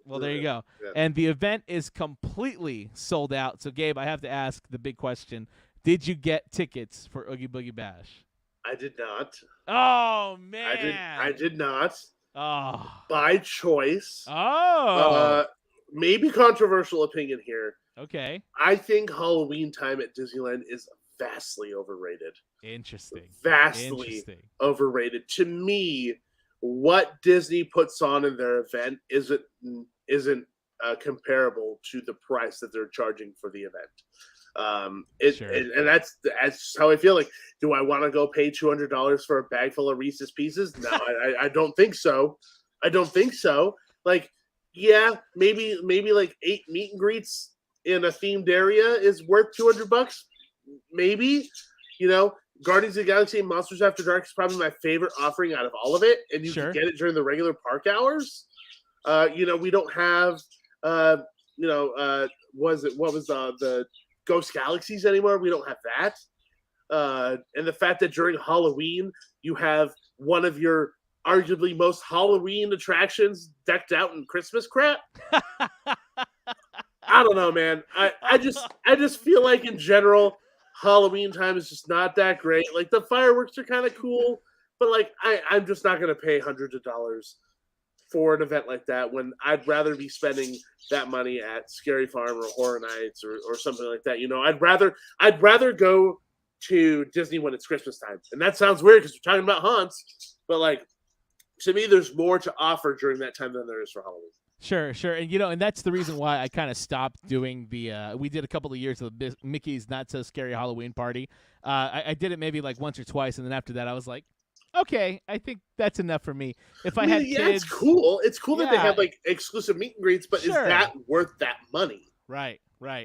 Well, there you go. Yeah. And the event is completely sold out. So, Gabe, I have to ask the big question. Did you get tickets for Oogie Boogie Bash? I did not. Oh, man. I did not. Oh. By choice. Oh. Maybe controversial opinion here. Okay. I think Halloween time at Disneyland is vastly overrated. Interesting. Vastly overrated. To me, what Disney puts on in their event isn't comparable to the price that they're charging for the event. Sure. And that's how I feel. Like, do I want to go pay $200 for a bag full of Reese's Pieces? No, I don't think so. I don't think so. Like, yeah, maybe like 8 meet and greets in a themed area is worth $200. Maybe, Guardians of the Galaxy and Monsters After Dark is probably my favorite offering out of all of it, and you can get it during the regular park hours. We don't have, what was the Ghost Galaxies anymore? We don't have that. And the fact that during Halloween you have one of your arguably most Halloween attractions decked out in Christmas crap. I don't know, man. I just feel like in general, Halloween time is just not that great. Like, the fireworks are kind of cool, but like I'm just not gonna pay hundreds of dollars for an event like that when I'd rather be spending that money at Scary Farm or Horror Nights or something like that. I'd rather go to Disney when it's Christmas time. And that sounds weird because we're talking about haunts, but like, to me, there's more to offer during that time than there is for Halloween. Sure. And and that's the reason why I kind of stopped doing we did a couple of years of the Mickey's Not So Scary Halloween Party. I did it maybe like once or twice, and then after that I was like, okay, I think that's enough for me. If I had kids, it's cool. It's cool that they have like exclusive meet and greets, but is that worth that money? Right.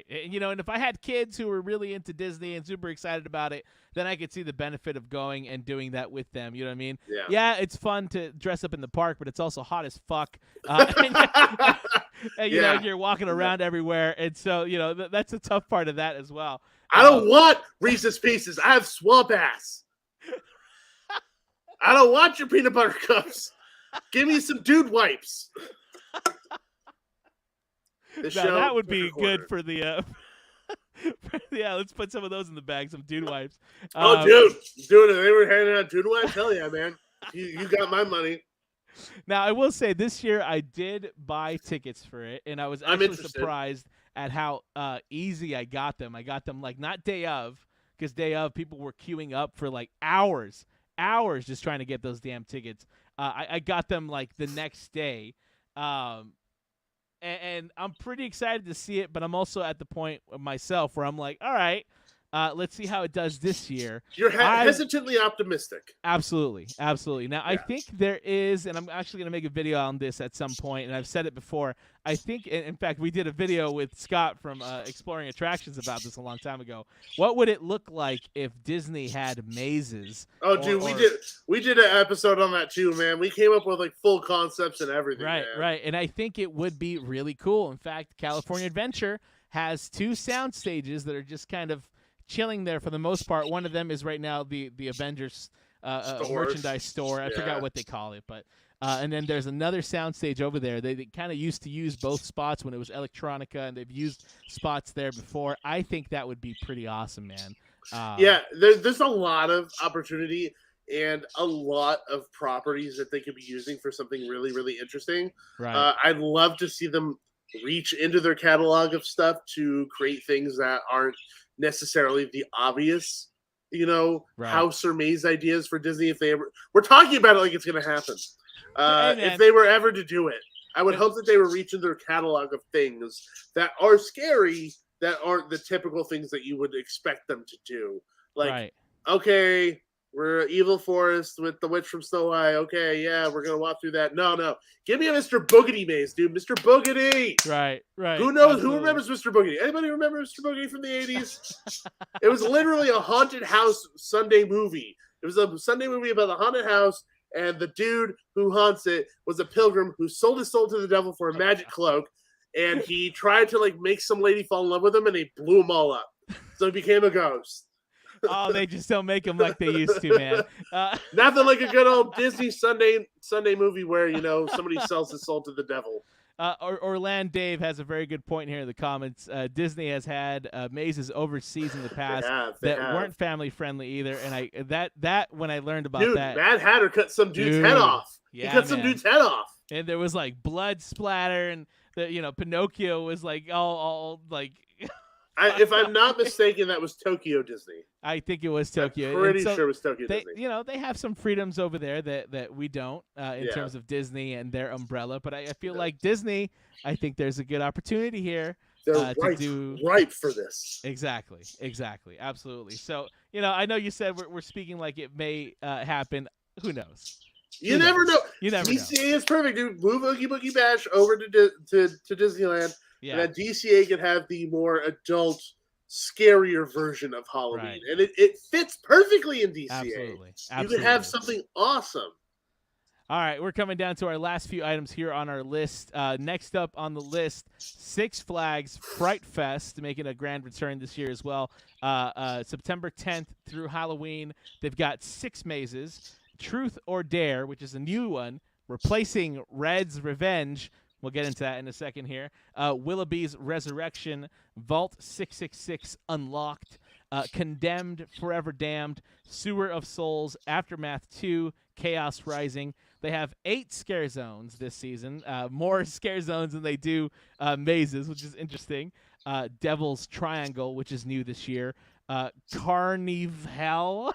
And, and if I had kids who were really into Disney and super excited about it, then I could see the benefit of going and doing that with them. You know what I mean? Yeah, it's fun to dress up in the park, but it's also hot as fuck. And you're walking around everywhere. And so, that's a tough part of that as well. I don't want Reese's Pieces. I have swamp ass. I don't want your peanut butter cups. Give me some dude wipes. That would be good for the let's put some of those in the bag, some dude wipes. They were handing out dude wipes? Hell yeah, man. You got my money. Now, I will say this year I did buy tickets for it, and I was actually surprised at how easy I got them. I got them like not day of, because day of people were queuing up for like hours just trying to get those damn tickets. I got them like the next day. And I'm pretty excited to see it, but I'm also at the point of myself where I'm like, all right, let's see how it does this year. You're hesitantly optimistic. Absolutely. Now, I think there is, and I'm actually going to make a video on this at some point, and I've said it before. I think, in fact, we did a video with Scott from Exploring Attractions about this a long time ago. What would it look like if Disney had mazes? Oh, dude, we did an episode on that too, man. We came up with like full concepts and everything. Right. And I think it would be really cool. In fact, California Adventure has 2 sound stages that are just kind of chilling there for the most part. One of them is right now the Avengers merchandise store. I forgot what they call it, but and then there's another soundstage over there. They kind of used to use both spots when it was Electronica, and they've used spots there before. I think that would be pretty awesome, man. There's a lot of opportunity and a lot of properties that they could be using for something really, really interesting. Right. I'd love to see them reach into their catalog of stuff to create things that aren't necessarily the obvious, house or maze ideas for Disney. If they ever, we're talking about it like it's going to happen. If they were ever to do it, I would hope that they were reaching their catalog of things that are scary, that aren't the typical things that you would expect them to do. Like, okay, we're Evil Forest with the witch from Snow White. Okay, yeah, we're going to walk through that. No. Give me a Mr. Boogedy maze, dude. Mr. Boogedy. Right. Who knows? Absolutely. Who remembers Mr. Boogedy? Anybody remember Mr. Boogedy from the 80s? It was literally a haunted house Sunday movie. It was a Sunday movie about a haunted house, and the dude who haunts it was a pilgrim who sold his soul to the devil for a magic cloak, and he tried to like make some lady fall in love with him, and he blew them all up, so he became a ghost. Oh, they just don't make them like they used to, man. Nothing like a good old Disney Sunday movie where somebody sells his soul to the devil. Orland Dave has a very good point here in the comments. Disney has had mazes overseas in the past that weren't family friendly either, and that when I learned about that, Mad Hatter cut some dude's head off. Yeah, he cut some dude's head off, and there was like blood splatter, and Pinocchio was like all like. If I'm not mistaken, that was Tokyo Disney. I think it was Tokyo. I'm pretty sure it was Tokyo Disney. They have some freedoms over there that we don't in terms of Disney and their umbrella. But I feel like Disney, I think there's a good opportunity here. They're ripe for this. Exactly. Absolutely. So, I know you said we're speaking like it may happen. Who knows? You never know. DCA is perfect, dude. Move Oogie Boogie Bash over to Disneyland. Yeah. And then DCA can have the more adult, scarier version of Halloween. Right. And it fits perfectly in DCA. Absolutely. You can have something awesome. All right, we're coming down to our last few items here on our list. Next up on the list, Six Flags Fright Fest, making a grand return this year as well. September 10th through Halloween, they've got 6 mazes. Truth or Dare, which is a new one, replacing Red's Revenge. We'll get into that in a second here. Willoughby's Resurrection, Vault 666 Unlocked, Condemned, Forever Damned, Sewer of Souls, Aftermath 2, Chaos Rising. They have 8 scare zones this season, more scare zones than they do mazes, which is interesting. Devil's Triangle, which is new this year. Carnival.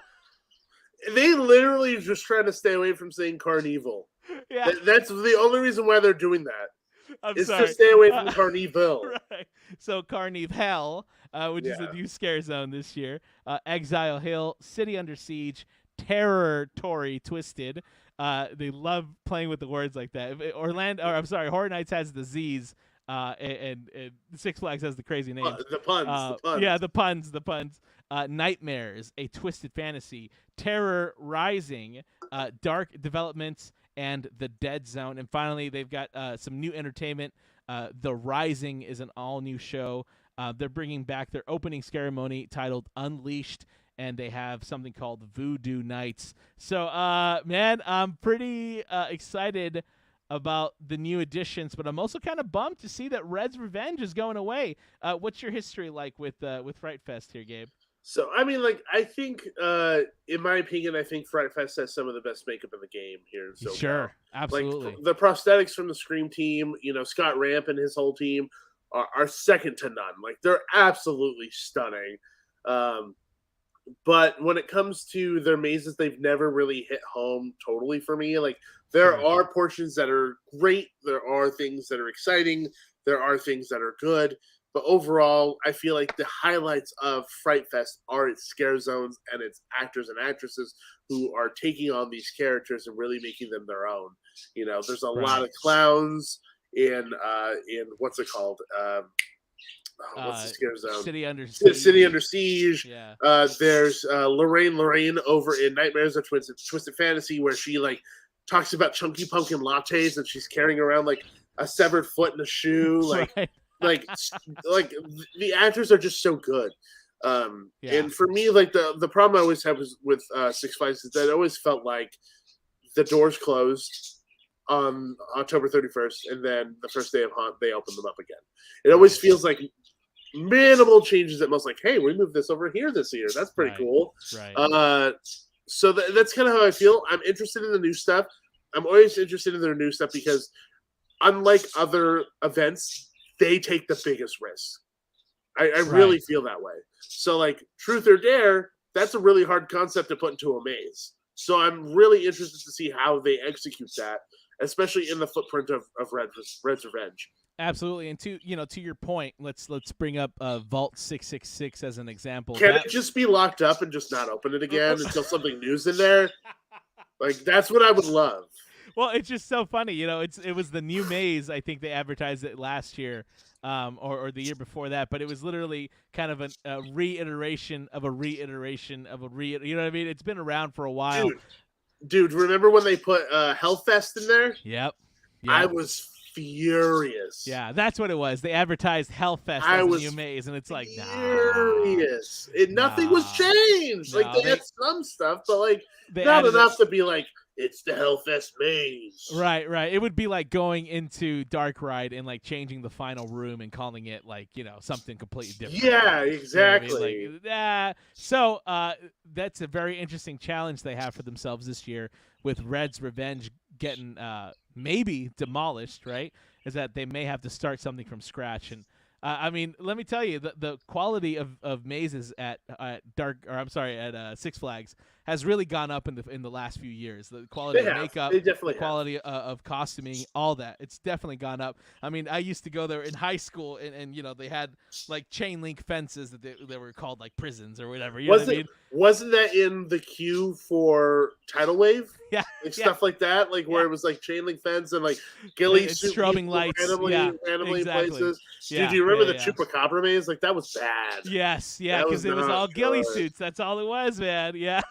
They literally just trying to stay away from saying Carnival. Yeah. That's the only reason why they're doing that. I'm sorry. To stay away from Carnival. Right. So Carnival, which is a new scare zone this year. Exile Hill, City Under Siege, Terror Tory Twisted. They love playing with the words like that. Horror Nights has the Z's, and Six Flags has the crazy names. The puns. Yeah, the puns. Nightmares, A Twisted Fantasy, Terror Rising, Dark Developments, and The Dead Zone. And finally, they've got some new entertainment. The Rising is an all-new show. They're bringing back their opening ceremony titled Unleashed, and they have something called Voodoo Nights. So, man, I'm pretty excited about the new additions, but I'm also kind of bummed to see that Red's Revenge is going away. What's your history like with Fright Fest here, Gabe? So, I mean, I think, in my opinion, I think Fright Fest has some of the best makeup in the game here. So sure, absolutely. Like, the prosthetics from the Scream team, Scott Ramp and his whole team are second to none. Like, they're absolutely stunning. But when it comes to their mazes, they've never really hit home totally for me. Like, there are portions that are great. There are things that are exciting. There are things that are good. But overall, I feel like the highlights of Fright Fest are its scare zones and its actors and actresses who are taking on these characters and really making them their own. There's a lot of clowns in what's it called? What's the scare zone? City Under Siege. City Under Siege. Yeah. There's Lorraine over in Nightmares of Twisted Fantasy, where she talks about chunky pumpkin lattes and she's carrying around a severed foot in a shoe. Like the actors are just so good. And for me, the problem I always have with Six Flags is that it always felt like the doors closed on October 31st, and then the first day of Haunt, they opened them up again. It always feels like minimal changes at most. Like, hey, we moved this over here this year. That's pretty cool. Right. So that's kind of how I feel. I'm interested in the new stuff. I'm always interested in their new stuff because, unlike other events, they take the biggest risk. I really feel that way. So, Truth or Dare, that's a really hard concept to put into a maze. So I'm really interested to see how they execute that, especially in the footprint of Red's Revenge. Absolutely, and to your point, let's bring up Vault 666 as an example. Can it just be locked up and just not open it again until something new's in there? That's what I would love. Well, it's just so funny, it was the new maze. I think they advertised it last year, or the year before that. But it was literally kind of a reiteration of a reiteration of a you know what I mean? It's been around for a while. Dude, Dude, remember when they put Hellfest in there? Yep. I was furious. Yeah, that's what it was. They advertised Hellfest as a new maze, and it's like, furious. Nothing was changed. Like, they had some stuff, but, like, not enough to be like, it's the Hellfest maze. Right. It would be like going into Dark Ride and, like, changing the final room and calling it, like, something completely different. Yeah, exactly. You know what I mean? Like, so that's a very interesting challenge they have for themselves this year with Red's Revenge getting maybe demolished, right? Is that they may have to start something from scratch. And I mean, let me tell you, the quality of mazes at Six Flags has really gone up in the last few years. The quality of makeup, the quality of costuming, all that. It's definitely gone up. I mean, I used to go there in high school, and they had, like, chain link fences that they were called, like, prisons or whatever. You know what I mean? Wasn't that in the queue for Tidal Wave? Yeah. Like, stuff like that, like where it was like chain link fence and like ghillie suit strobing lights randomly exactly. places. Yeah, Dude, do you remember the Chupacabra maze? Like, that was bad. Yes, because it was all ghillie suits. That's all it was, man. Yeah.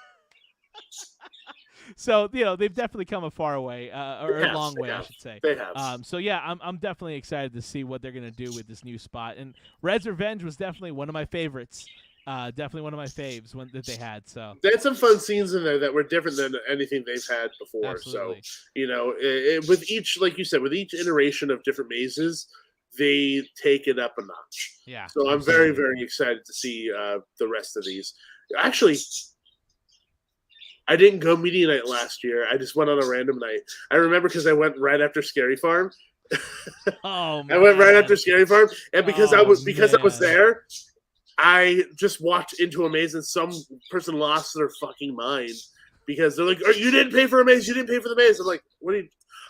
So they've definitely come a far way, or a long way, I should say. They have. So yeah, I'm definitely excited to see what they're gonna do with this new spot. And Red's Revenge was definitely one of my favorites. Definitely one of my faves that they had. So they had some fun scenes in there that were different than anything they've had before. Absolutely. So with each, like you said, with each iteration of different mazes, they take it up a notch. Yeah. So I'm very, very excited to see the rest of these. Actually, I didn't go media night last year. I just went on a random night. I remember because I went right after Scary Farm. Oh, man. I went right after Scary Farm, and because I was there, I just walked into a maze and some person lost their fucking mind because they're like, "Oh, you didn't pay for a maze. You didn't pay for the maze." I'm like, "What?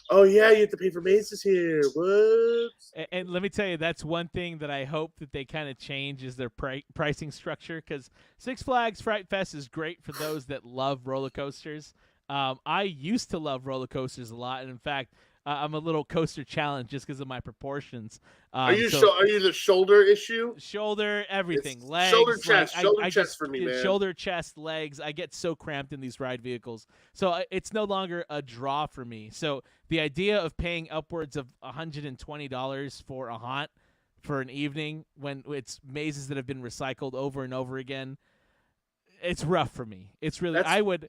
Oh yeah, you have to pay for mazes here. What?" And let me tell you, that's one thing that I hope that they kind of change is their pricing structure, because Six Flags Fright Fest is great for those that love roller coasters. I used to love roller coasters a lot, and in fact, I'm a little coaster challenged just because of my proportions. Are you the shoulder issue? Shoulder, everything, legs, shoulder, chest, chest for me, man. Shoulder, chest, legs. I get so cramped in these ride vehicles, so it's no longer a draw for me. So the idea of paying upwards of $120 for a haunt for an evening when it's mazes that have been recycled over and over again, it's rough for me. It's really I would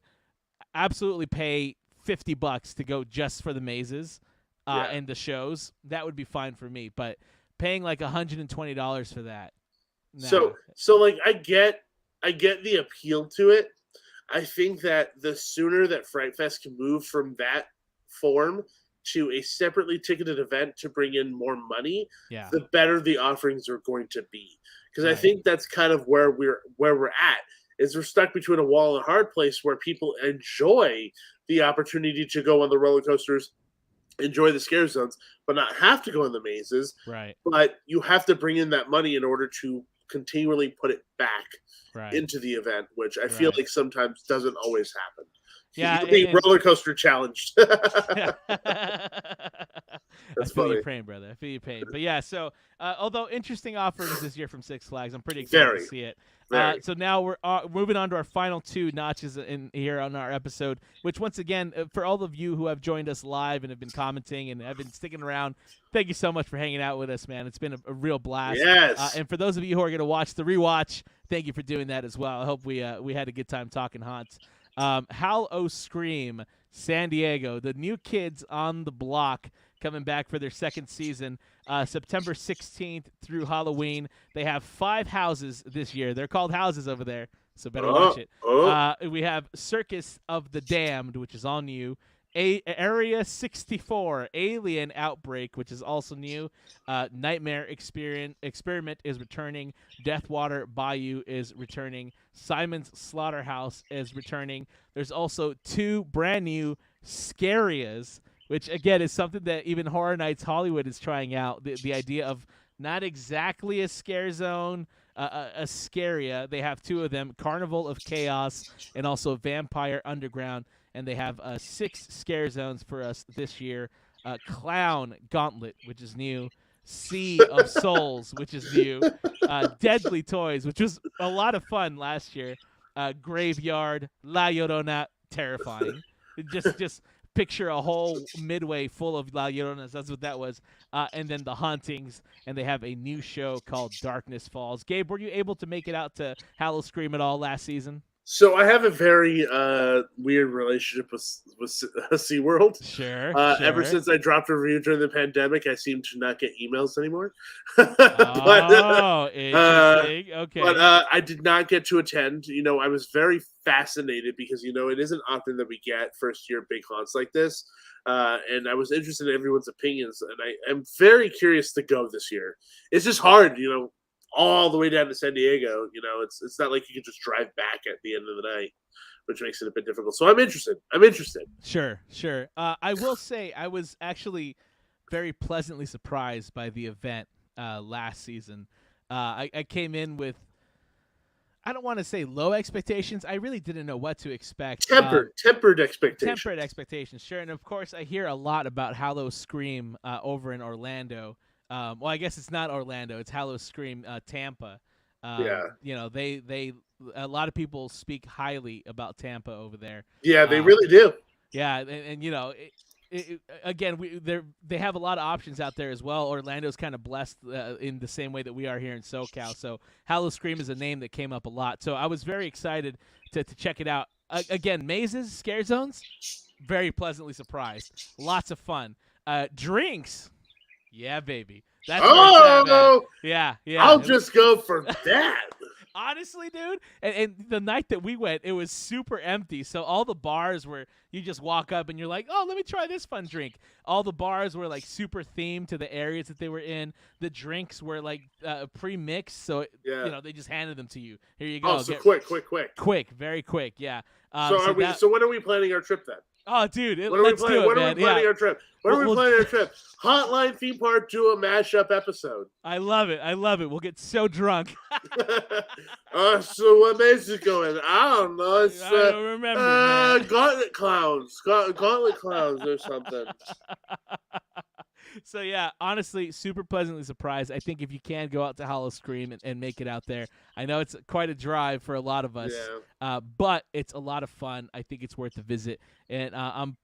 absolutely pay $50 to go just for the mazes and the shows. That would be fine for me, but paying like $120 for that. No. So like I get the appeal to it. I think that the sooner that Fright Fest can move from that form to a separately ticketed event to bring in more money, the better the offerings are going to be. Because I think that's kind of where we're at. Is we're stuck between a wall and a hard place where people enjoy the opportunity to go on the roller coasters, enjoy the scare zones, but not have to go in the mazes. Right. But you have to bring in that money in order to continually put it back into the event, which I feel like sometimes doesn't always happen. Yeah, you'll be roller coaster challenged. That's funny. I feel your pain, brother. I feel your pain. But yeah, so although interesting offerings this year from Six Flags, I'm pretty excited to see it. So now we're moving on to our final two notches in here on our episode, which once again, for all of you who have joined us live and have been commenting and have been sticking around, thank you so much for hanging out with us, man. It's been a real blast. Yes. And for those of you who are going to watch the rewatch, thank you for doing that as well. I hope we had a good time talking haunts. Howl O Scream, San Diego, the new kids on the block coming back for their second season, September 16th through Halloween. They have 5 houses this year. They're called houses over there, so better watch it. We have Circus of the Damned, which is all new. Area 64, Alien Outbreak, which is also new. Nightmare Experiment is returning. Deathwater Bayou is returning. Simon's Slaughterhouse is returning. There's also 2 brand new Scarias, which, again, is something that even Horror Nights Hollywood is trying out. The idea of not exactly a scare zone, a Scaria. They have 2 of them, Carnival of Chaos and also Vampire Underground. And they have 6 scare zones for us this year. Clown Gauntlet, which is new. Sea of Souls, which is new. Deadly Toys, which was a lot of fun last year. Graveyard, La Llorona, terrifying. Just picture a whole midway full of La Lloronas. That's what that was. And then the hauntings, and they have a new show called Darkness Falls. Gabe, were you able to make it out to Howl O Scream at all last season? So I have a very weird relationship with SeaWorld. Sure. Ever since I dropped a review during the pandemic, I seem to not get emails anymore. Oh, interesting. Okay. But I did not get to attend. I was very fascinated because, it isn't often that we get first-year big haunts like this. And I was interested in everyone's opinions, and I am very curious to go this year. It's just hard, all the way down to San Diego. It's not like you can just drive back at the end of the night, which makes it a bit difficult. So I'm interested. Sure. I will say I was actually very pleasantly surprised by the event last season. I came in with, I don't want to say low expectations. I really didn't know what to expect. Tempered expectations. Tempered expectations, sure. And, of course, I hear a lot about Howl O Scream over in Orlando. Well, I guess it's not Orlando. It's Howl O Scream, Tampa. They a lot of people speak highly about Tampa over there. Yeah, they really do. Yeah, and again, they have a lot of options out there as well. Orlando's kind of blessed in the same way that we are here in SoCal. So Howl O Scream is a name that came up a lot. So I was very excited to check it out. Again, mazes, scare zones, very pleasantly surprised. Lots of fun. Drinks. Yeah, baby. That's yeah. I'll just go for that. Honestly, dude, and the night that we went, it was super empty. So all the bars were, you just walk up and you're like, oh, let me try this fun drink. All the bars were like super themed to the areas that they were in. The drinks were like pre-mixed, so they just handed them to you. Here you go. Oh, so quick. Quick, very quick. Yeah. So when are we planning our trip then? Oh, dude, let's do it, when man. Are we planning our trip? When are we planning our trip? Hotline Theme Park do a mashup episode. I love it. We'll get so drunk. So what maze is going? I don't know. I don't remember. Gauntlet Clowns. Gauntlet Clowns or something. So, yeah, honestly, super pleasantly surprised. I think if you can go out to Howl O Scream and make it out there, I know it's quite a drive for a lot of us, but it's a lot of fun. I think it's worth a visit, and I'm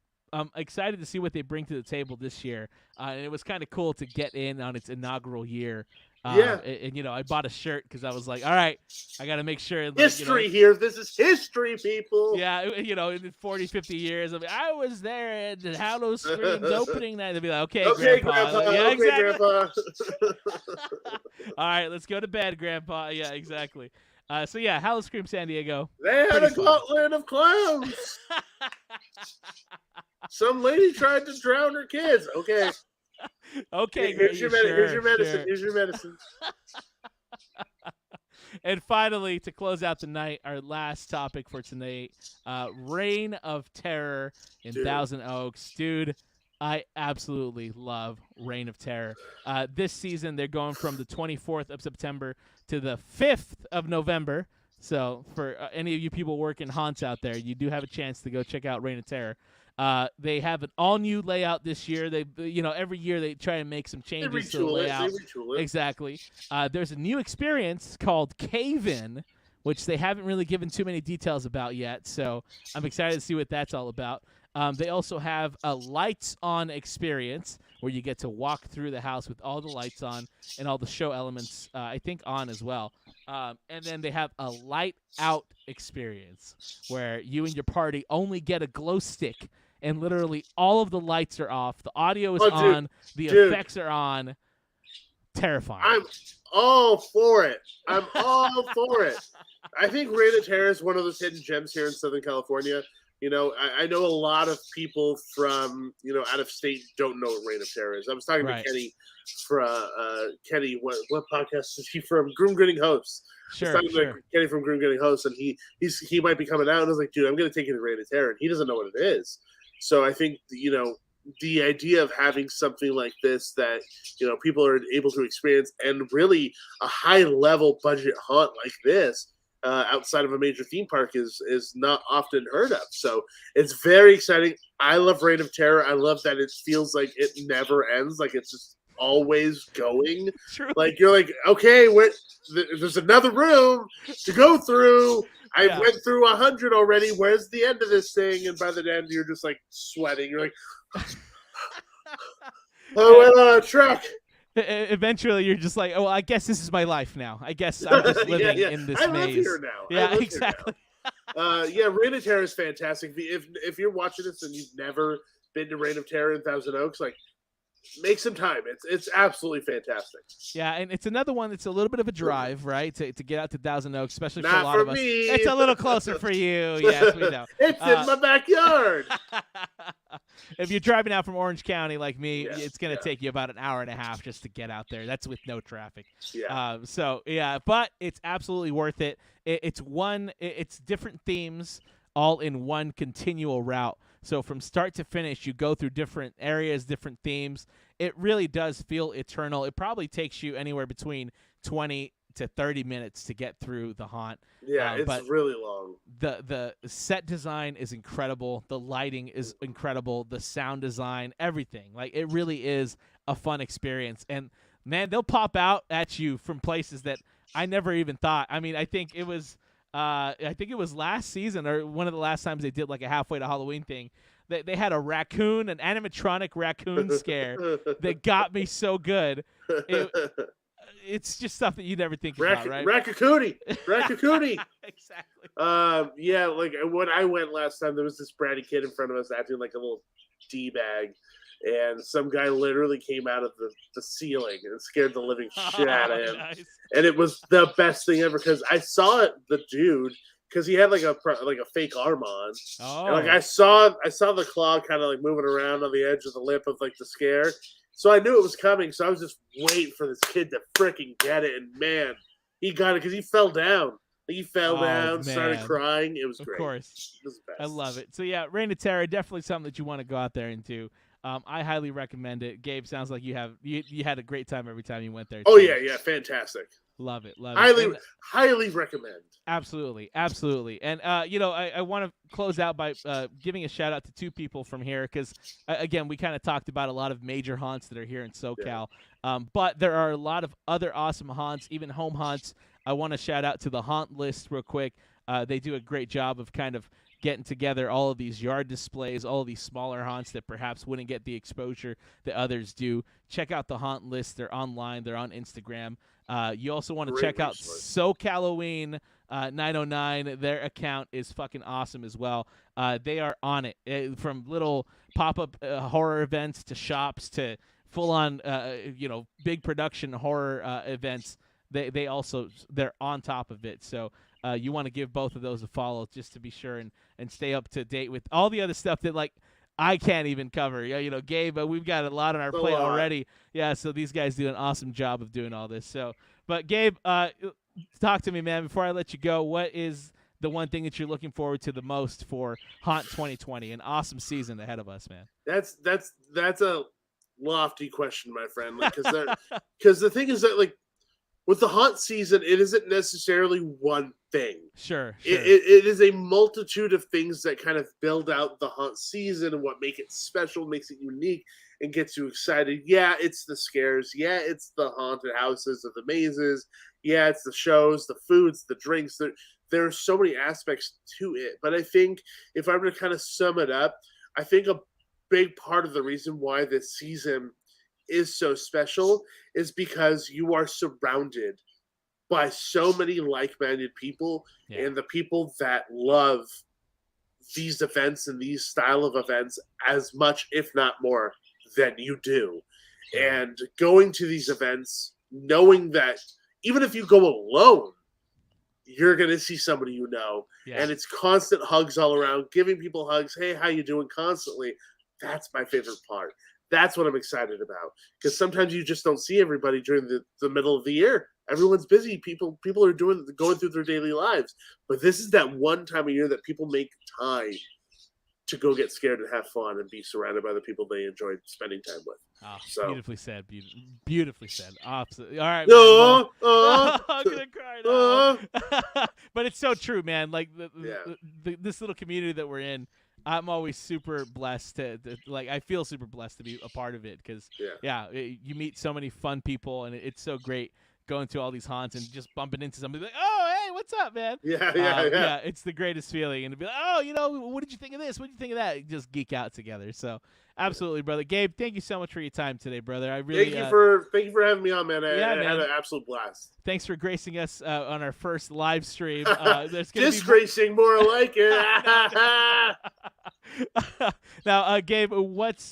excited to see what they bring to the table this year. And it was kind of cool to get in on its inaugural year. And I bought a shirt because I was like, all right, I got to make sure. History here. This is history, people. Yeah, in 40, 50 years, I was there at Howl O Scream's opening night. They'll be like, okay, Grandpa. Yeah, exactly. Grandpa. All right, let's go to bed, Grandpa. Yeah, exactly. Howl O Scream San Diego. They had a gauntlet of clowns. Some lady tried to drown her kids. Okay. Okay, here's your medicine. Here's your medicine. And finally, to close out the night, our last topic for tonight, Reign of Terror in Thousand Oaks. Dude, I absolutely love Reign of Terror. This season, they're going from the 24th of September to the 5th of November. So for any of you people working haunts out there, you do have a chance to go check out Reign of Terror. They have an all-new layout this year. They, every year they try and make some changes to the layout. Exactly. There's a new experience called Cave-In, which they haven't really given too many details about yet. So I'm excited to see what that's all about. They also have a lights-on experience where you get to walk through the house with all the lights on and all the show elements, I think, on as well. And then they have a light-out experience where you and your party only get a glow stick, and literally all of the lights are off. The audio is on. The effects are on. Terrifying. I'm all for it. I think Reign of Terror is one of those hidden gems here in Southern California. I know a lot of people from, out of state don't know what Reign of Terror is. I was talking to Kenny Kenny, what podcast is he from? Groom Grinning Hosts. Sure. To Kenny from Groom Grinning Hosts, and he might be coming out, and I was like, dude, I'm going to take you to Reign of Terror, and he doesn't know what it is. So I think, the idea of having something like this that, people are able to experience, and really a high-level budget haunt like this, outside of a major theme park is not often heard of. So it's very exciting. I love Reign of Terror. I love that it feels like it never ends. Like it's just always going. True. Like you're like, okay, there's another room to go through. I went through 100 already. Where's the end of this thing? And by the end, you're just like sweating. You're like, I went on a trek. Eventually, you're just like, oh, I guess this is my life now. I guess I'm just living in this maze. I live here now. Yeah, exactly. Reign of Terror is fantastic. If you're watching this and you've never been to Reign of Terror in Thousand Oaks, like, make some time. It's absolutely fantastic. Yeah, and it's another one that's a little bit of a drive, right? To get out to Thousand Oaks, especially for Not a lot for of us. me. It's a little closer for you. Yes, we know. It's in my backyard. If you're driving out from Orange County like me, Yes, it's going to take you about an hour and a half just to get out there. That's with no traffic. Yeah. But it's absolutely worth it. It's different themes all in one continual route. So from start to finish, you go through different areas, different themes. It really does feel eternal. It probably takes you anywhere between 20 to 30 minutes to get through the haunt. Yeah, it's really long. The set design is incredible. The lighting is incredible. The sound design, everything. Like, it really is a fun experience. And, man, they'll pop out at you from places that I never even thought. I mean, I think it was last season or one of the last times they did like a halfway to Halloween thing. They had a raccoon, an animatronic raccoon scare that got me so good. It's just stuff that you never think about, right? Raccoonie. Exactly. Yeah, like when I went last time, there was this bratty kid in front of us acting like a little D-bag, and some guy literally came out of the ceiling and scared the living shit out of him. Nice. And it was the best thing ever because I saw the dude because he had like a fake arm on. Oh. And like I saw the claw kind of like moving around on the edge of the lip of like the scare. So I knew it was coming. So I was just waiting for this kid to freaking get it. And man, he got it because he fell down. Like he fell down, started crying. It was great. Of course. It was the best. I love it. So yeah, Reign of Terror, definitely something that you want to go out there and do. I highly recommend it. Gabe, sounds like you had a great time every time you went there. Oh yeah, fantastic. Love it. Highly recommend. Absolutely. And I want to close out by giving a shout out to two people from here because again, we kind of talked about a lot of major haunts that are here in SoCal, but there are a lot of other awesome haunts, even home haunts. I want to shout out to the Haunt List real quick. They do a great job of kind of getting together all of these yard displays, all of these smaller haunts that perhaps wouldn't get the exposure that others do. Check out the Haunt List. They're online. They're on Instagram. You also want to check out SoCal Halloween 909. Their account is fucking awesome as well. They are on it, from little pop-up horror events to shops to full-on big production horror events. They're on top of it. So you want to give both of those a follow just to be sure and stay up to date with all the other stuff that like I can't even cover. Gabe, we've got a lot on our plate already. Yeah, so these guys do an awesome job of doing all this. So, but Gabe, talk to me, man, before I let you go. What is the one thing that you're looking forward to the most for Haunt 2020? An awesome season ahead of us, man. That's a lofty question, my friend. Because the thing is that like with the haunt season, it isn't necessarily one thing. Sure. It is a multitude of things that kind of build out the haunt season and what make it special, makes it unique, and gets you excited. Yeah, it's the scares. Yeah, it's the haunted houses of the mazes. Yeah, it's the shows, the foods, the drinks. There are so many aspects to it. But I think if I were to kind of sum it up, I think a big part of the reason why this season is so special is because you are surrounded by so many like-minded people and the people that love these events and these style of events as much, if not more, than you do. And going to these events, knowing that even if you go alone, you're going to see somebody you know. And it's constant hugs all around, giving people hugs. Hey, how you doing? Constantly. That's my favorite part. That's what I'm excited about. Because sometimes you just don't see everybody during the middle of the year. Everyone's busy. People are going through their daily lives. But this is that one time of year that people make time to go get scared and have fun and be surrounded by the people they enjoy spending time with. Oh, so. Beautifully said. Beautifully said. Absolutely. All right. I'm going to cry now. But it's so true, man. Like this little community that we're in, I'm always super blessed to like. I feel super blessed to be a part of it because you meet so many fun people, and it's so great going to all these haunts and just bumping into somebody like, oh, hey, what's up, man? Yeah. It's the greatest feeling, and to be like, oh, what did you think of this? What did you think of that? Just geek out together. So absolutely, brother. Gabe, thank you so much for your time today, brother. I really thank you for having me on, man. I had an absolute blast. Thanks for gracing us on our first live stream. Disgracing, more like it. Now, Gabe, what's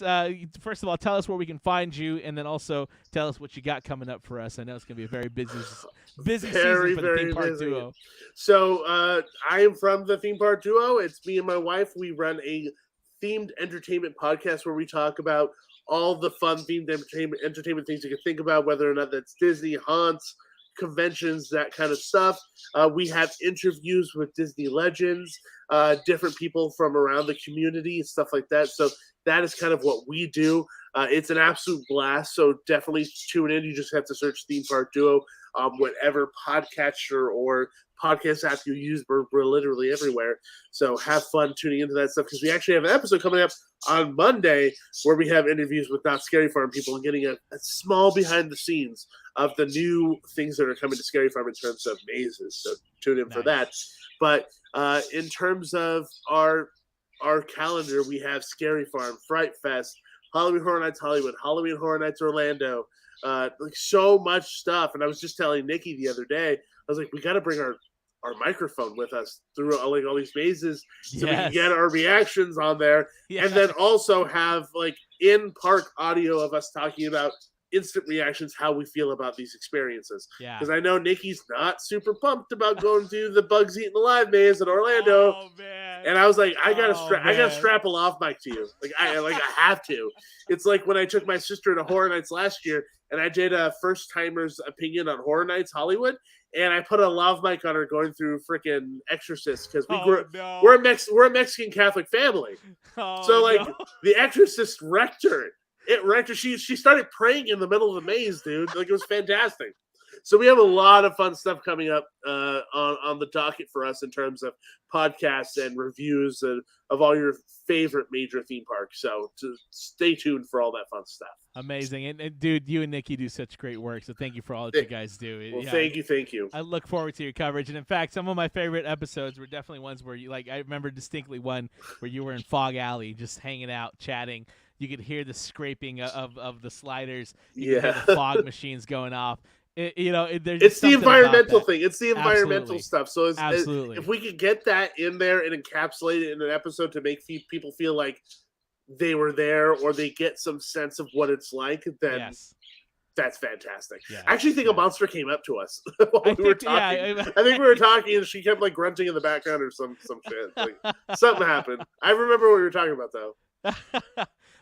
first of all, tell us where we can find you, and then also tell us what you got coming up for us. I know it's gonna be a very busy season for the Theme Park Duo. So I am from the Theme Park Duo. It's me and my wife. We run a themed entertainment podcast where we talk about all the fun themed entertainment things you can think about, whether or not that's Disney, haunts, conventions, that kind of stuff. We have interviews with Disney legends, different people from around the community, stuff like that. So that is kind of what we do. It's an absolute blast. So definitely tune in. You just have to search Theme Park Duo, whatever podcatcher or podcast app you use. We're literally everywhere. So have fun tuning into that stuff, because we actually have an episode coming up on Monday where we have interviews with Not Scary Farm people and getting a small behind the scenes of the new things that are coming to Scary Farm in terms of mazes. So tune in for that. But in terms of our calendar, we have Scary Farm, Fright Fest, Halloween Horror Nights Hollywood, Halloween Horror Nights Orlando, like so much stuff. And I was just telling Nikki the other day, I was like, we got to bring our microphone with us through like all these mazes so we can get our reactions on there, and then also have like in park audio of us talking about instant reactions, how we feel about these experiences. Because I know Nikki's not super pumped about going to the Bugs Eating Alive maze in Orlando. Oh man! And I was like, I gotta strap a lav mic to you. I have to. It's like when I took my sister to Horror Nights last year, and I did a first timer's opinion on Horror Nights Hollywood, and I put a lav mic on her going through freaking Exorcist, because we're a Mexican Catholic family. The Exorcist wrecked her. It wrecked her. She started praying in the middle of the maze, dude. Like, it was fantastic. So we have a lot of fun stuff coming up on the docket for us in terms of podcasts and reviews of all your favorite major theme parks. So stay tuned for all that fun stuff. Amazing. And dude, you and Nikki do such great work. So thank you for all that you guys do. Well, thank you. I look forward to your coverage. And in fact, some of my favorite episodes were definitely ones where you, like, I remember distinctly one where you were in Fog Alley just hanging out, chatting. You could hear the scraping of the sliders. You could hear the fog machines going off. It's the environmental thing. It's the environmental stuff. So if we could get that in there and encapsulate it in an episode to make people feel like they were there, or they get some sense of what it's like, then that's fantastic. Yeah, I actually think a monster came up to us while we were talking. I think we were talking, and she kept like grunting in the background or some shit. Like, something happened. I remember what we were talking about though.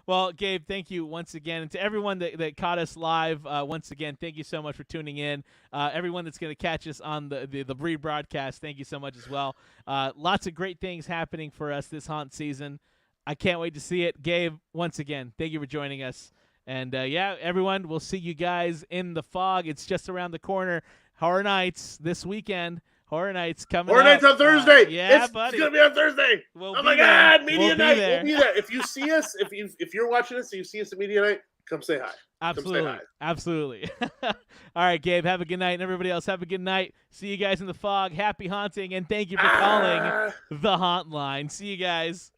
Well, Gabe, thank you once again. And to everyone that caught us live, once again, thank you so much for tuning in. Everyone that's going to catch us on the rebroadcast, thank you so much as well. Lots of great things happening for us this haunt season. I can't wait to see it. Gabe, once again, thank you for joining us. And, everyone, we'll see you guys in the fog. It's just around the corner. Horror Nights this weekend. Horror Nights coming up. Horror Nights on Thursday. Buddy. It's going to be on Thursday. Oh, my God. Media night. We'll be there. If you see us, if you're watching us and you see us at Media Night, come say hi. Absolutely. All right, Gabe, have a good night. And everybody else, have a good night. See you guys in the fog. Happy haunting. And thank you for calling the Haunt Line. See you guys.